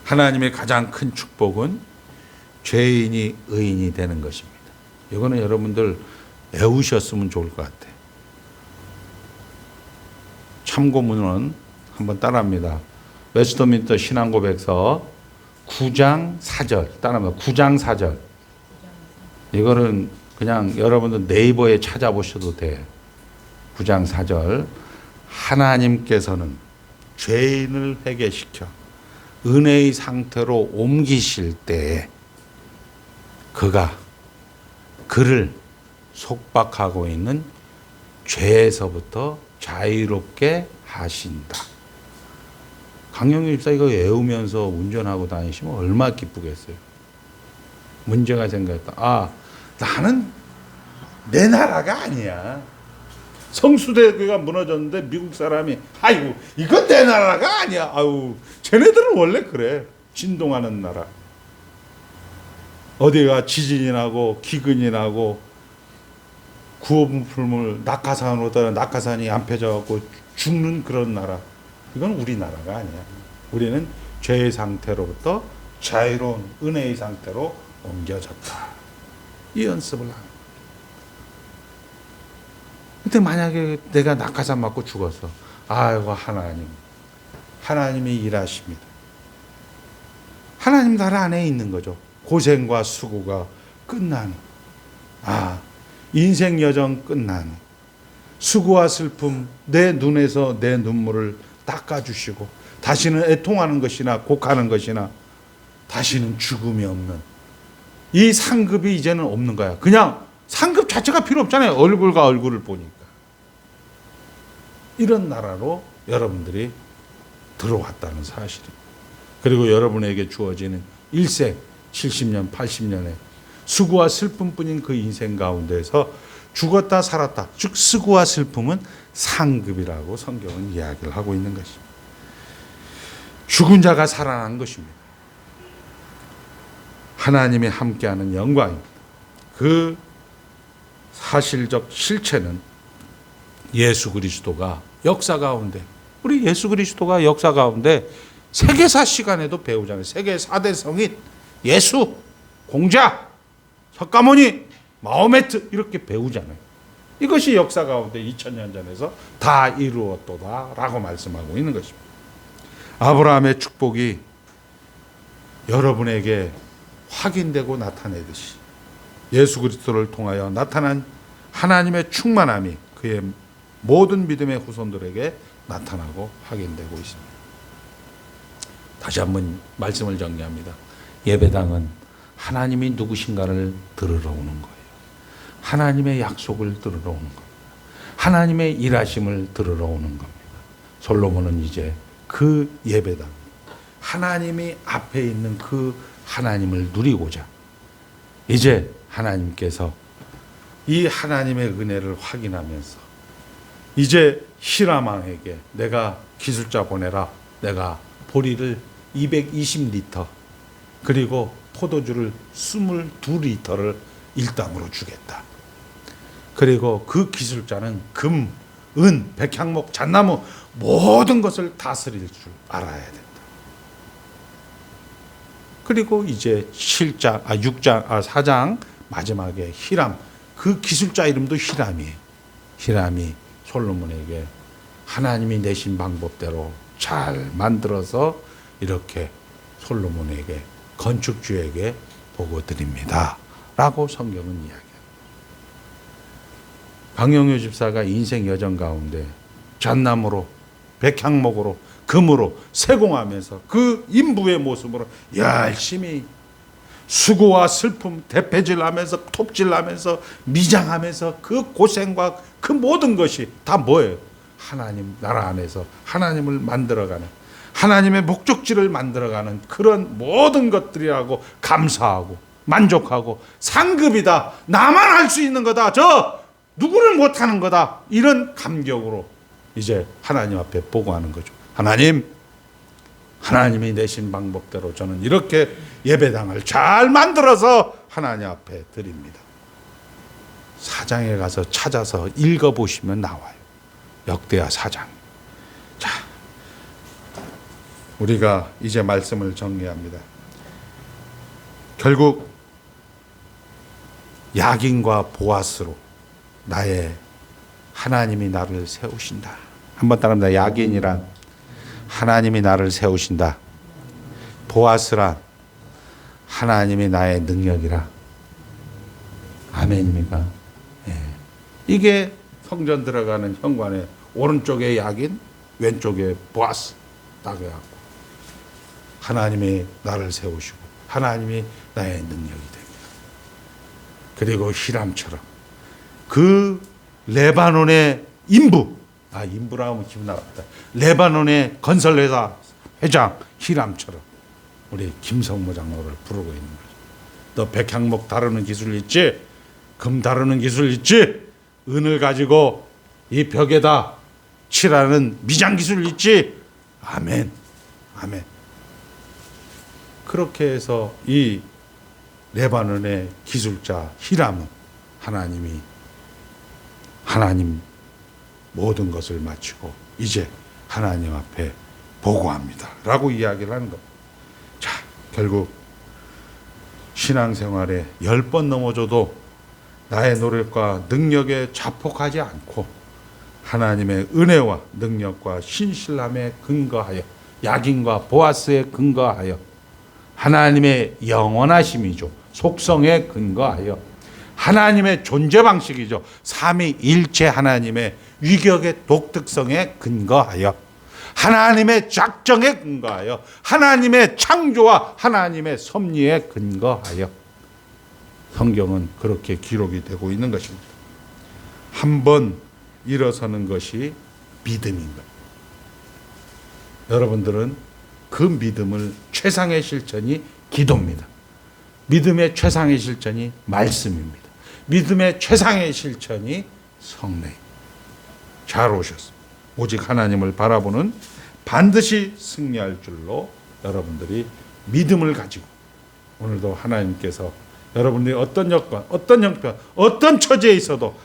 하나님의 가장 큰 축복은 죄인이 의인이 되는 것입니다. 이거는 여러분들 외우셨으면 좋을 것 같아요. 참고문은 한번 따라합니다. 웨스트민스터 신앙고백서 9장 4절 따라합니다. 9장 4절. 이거는 그냥 여러분들 네이버에 찾아보셔도 돼. 9장 4절. 하나님께서는 죄인을 회개시켜 은혜의 상태로 옮기실 때에 그가 그를 속박하고 있는 죄에서부터 자유롭게 하신다. 강영규 집사 이거 외우면서 운전하고 다니시면 얼마나 기쁘겠어요. 문제가 생겼다. 나는 내 나라가 아니야. 성수대교가 무너졌는데 미국 사람이 아이고 이건 내 나라가 아니야. 아유 쟤네들은 원래 그래. 진동하는 나라. 어디가 지진이 나고 기근이 나고 구호물품을 낙하산으로 따라 낙하산이 안 펴져갖고 죽는 그런 나라. 이건 우리 나라가 아니야. 우리는 죄의 상태로부터 자유로운 은혜의 상태로 옮겨졌다. 이 연습을 하는. 근데 만약에 내가 낙하산 맞고 죽었어. 아이고 하나님이 일하십니다. 하나님 나라 안에 있는 거죠. 고생과 수고가 끝나는. 인생 여정 끝나는. 수고와 슬픔, 내 눈에서 내 눈물을 닦아주시고 다시는 애통하는 것이나 곡하는 것이나 다시는 죽음이 없는 이 상급이 이제는 없는 거야. 그냥 상급 자체가 필요 없잖아요. 얼굴과 얼굴을 보니까. 이런 나라로 여러분들이 들어왔다는 사실입니다. 그리고 여러분에게 주어지는 일생 70년, 80년의 수고와 슬픔뿐인 그 인생 가운데서 죽었다 살았다. 즉 수고와 슬픔은 상급이라고 성경은 이야기를 하고 있는 것입니다. 죽은 자가 살아난 것입니다. 하나님이 함께하는 영광입니다. 그 사실적 실체는 예수 그리스도가 역사 가운데, 우리 예수 그리스도가 역사 가운데 세계사 시간에도 배우잖아요. 세계 4대 성인, 예수, 공자, 석가모니, 마호메트 이렇게 배우잖아요. 이것이 역사 가운데 2000년 전에서 다 이루었도다라고 말씀하고 있는 것입니다. 아브라함의 축복이 여러분에게 확인되고 나타내듯이 예수 그리스도를 통하여 나타난 하나님의 충만함이 그의 모든 믿음의 후손들에게 나타나고 확인되고 있습니다. 다시 한번 말씀을 정리합니다. 예배당은 하나님이 누구신가를 들으러 오는 거예요. 하나님의 약속을 들으러 오는 겁니다. 하나님의 일하심을 들으러 오는 겁니다. 솔로몬은 이제 그 예배당, 하나님이 앞에 있는 그 하나님을 누리고자 이제 하나님께서 이 하나님의 은혜를 확인하면서 이제 히람왕에게 내가 기술자 보내라. 내가 보리를 220리터 그리고 포도주를 22리터를 일당으로 주겠다. 그리고 그 기술자는 금 은, 백향목, 잣나무 모든 것을 다스릴 줄 알아야 된다. 그리고 이제 4장 마지막에 히람, 그 기술자 이름도 히람이에요. 히람이 솔로몬에게 하나님이 내신 방법대로 잘 만들어서 이렇게 솔로몬에게, 건축주에게 보고 드립니다 라고 성경은 이야기합니다. 강영효 집사가 인생 여정 가운데 잣나무로, 백향목으로, 금으로 세공하면서 그 인부의 모습으로 열심히 수고와 슬픔, 대패질하면서 톱질하면서 미장하면서 그 고생과 그 모든 것이 다 뭐예요? 하나님 나라 안에서 하나님을 만들어가는, 하나님의 목적지를 만들어가는 그런 모든 것들이라고 감사하고 만족하고, 상급이다, 나만 할 수 있는 거다, 저 누구는 못하는 거다, 이런 감격으로 이제 하나님 앞에 보고하는 거죠. 하나님이 내신 방법대로 저는 이렇게 예배당을 잘 만들어서 하나님 앞에 드립니다. 사장에 가서 찾아서 읽어보시면 나와요. 역대하 4장. 자, 우리가 이제 말씀을 정리합니다. 결국 야긴과 보아스로 나의 하나님이 나를 세우신다. 한번 따라합니다. 야긴이란 하나님이 나를 세우신다. 보아스란 하나님이 나의 능력이라. 아멘입니까? 예. 이게 성전 들어가는 현관의 오른쪽에 야긴, 왼쪽에 보아스 딱 해갖고 하나님이 나를 세우시고 하나님이 나의 능력이 됩니다. 그리고 히람처럼 그 레바논의 인부, 인부라 하면 기분 나쁘다. 레바논의 건설회사 회장 히람처럼 우리 김성모 장로를 부르고 있는 거죠. 너 백향목 다루는 기술 있지? 금 다루는 기술 있지? 은을 가지고 이 벽에다 칠하는 미장 기술 있지? 아멘. 아멘. 그렇게 해서 이 레바논의 기술자 히람은 하나님 모든 것을 마치고 이제 하나님 앞에 보고합니다 라고 이야기를 하는 겁니다. 자, 결국 신앙생활에 10번 넘어져도 나의 노력과 능력에 자폭하지 않고 하나님의 은혜와 능력과 신실함에 근거하여, 야긴과 보아스에 근거하여, 하나님의 영원하심이죠, 속성에 근거하여, 하나님의 존재 방식이죠, 삼위일체 하나님의 위격의 독특성에 근거하여, 하나님의 작정에 근거하여, 하나님의 창조와 하나님의 섭리에 근거하여 성경은 그렇게 기록이 되고 있는 것입니다. 한번 일어서는 것이 믿음인 거예요. 여러분들은 그 믿음을 최상의 실천이 기도입니다. 믿음의 최상의 실천이 말씀입니다. 믿음의 최상의 실천이 성례입니다. 잘 오셨습니다. 오직 하나님을 바라보는 반드시 승리할 줄로 여러분들이 믿음을 가지고 오늘도 하나님께서 여러분들이 어떤 여건, 어떤 형편, 어떤 처지에 있어도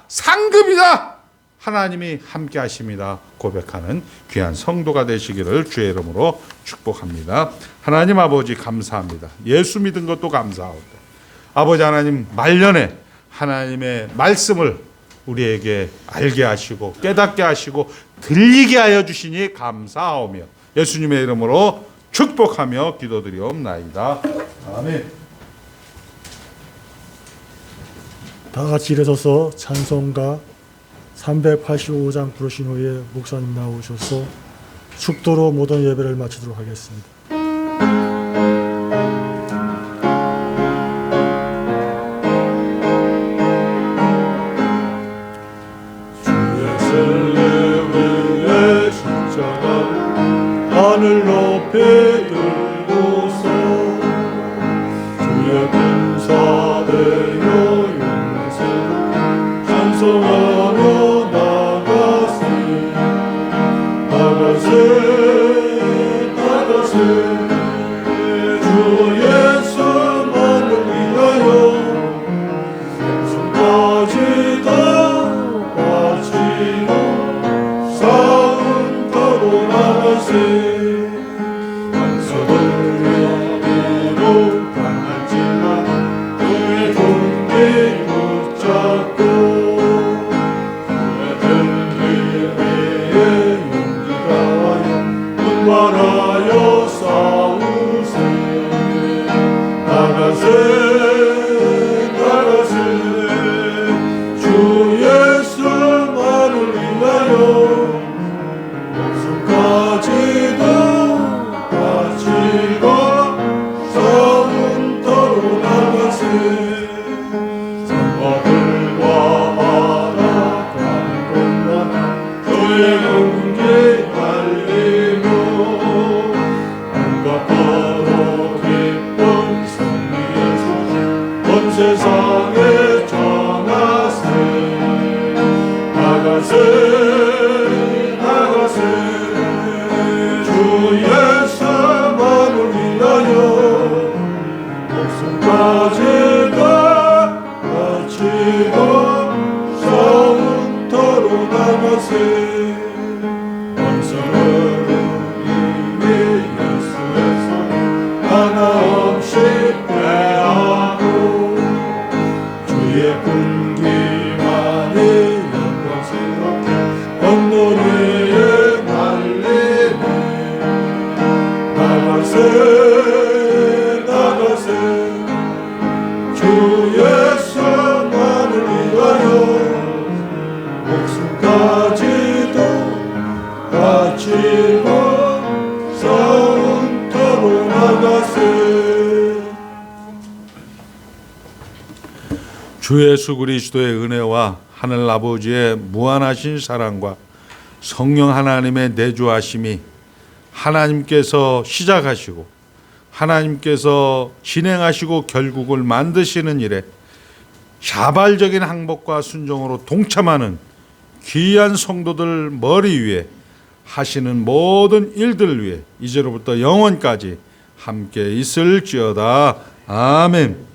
상급이다! 하나님이 함께 하십니다 고백하는 귀한 성도가 되시기를 주의 이름으로 축복합니다. 하나님 아버지 감사합니다. 예수 믿은 것도 감사합니다. 아버지 하나님, 말년에 하나님의 말씀을 우리에게 알게 하시고 깨닫게 하시고 들리게 하여 주시니 감사하오며 예수님의 이름으로 축복하며 기도드리옵나이다. 아멘. 다 같이 일어서서 찬송가 385장 부르신 후에 목사님 나오셔서 축도로 모든 예배를 마치도록 하겠습니다. 하늘 높이 들고서 주의 군사되어 용세 찬송하며 나가세 주 예수만을 위하여 생선까지 다 바치고 나가세 주 예수만을 위하여 목숨까지도 바치고 성토로 나가세 원수는 이미 예수에서 하나 없이 빼하고 주의 군기만이 영광스럽게 언노리에 날리네 나가세 나가세 주 예수만을 위하여 목숨까지도 바치고 성토로 나가세. 주 예수 그리스도의 은혜와 하늘 아버지의 무한하신 사랑과 성령 하나님의 내주하심이 하나님께서 시작하시고 하나님께서 진행하시고 결국을 만드시는 일에 자발적인 항복과 순종으로 동참하는 귀한 성도들 머리 위에 하시는 모든 일들 위에 이제로부터 영원까지 함께 있을지어다. 아멘.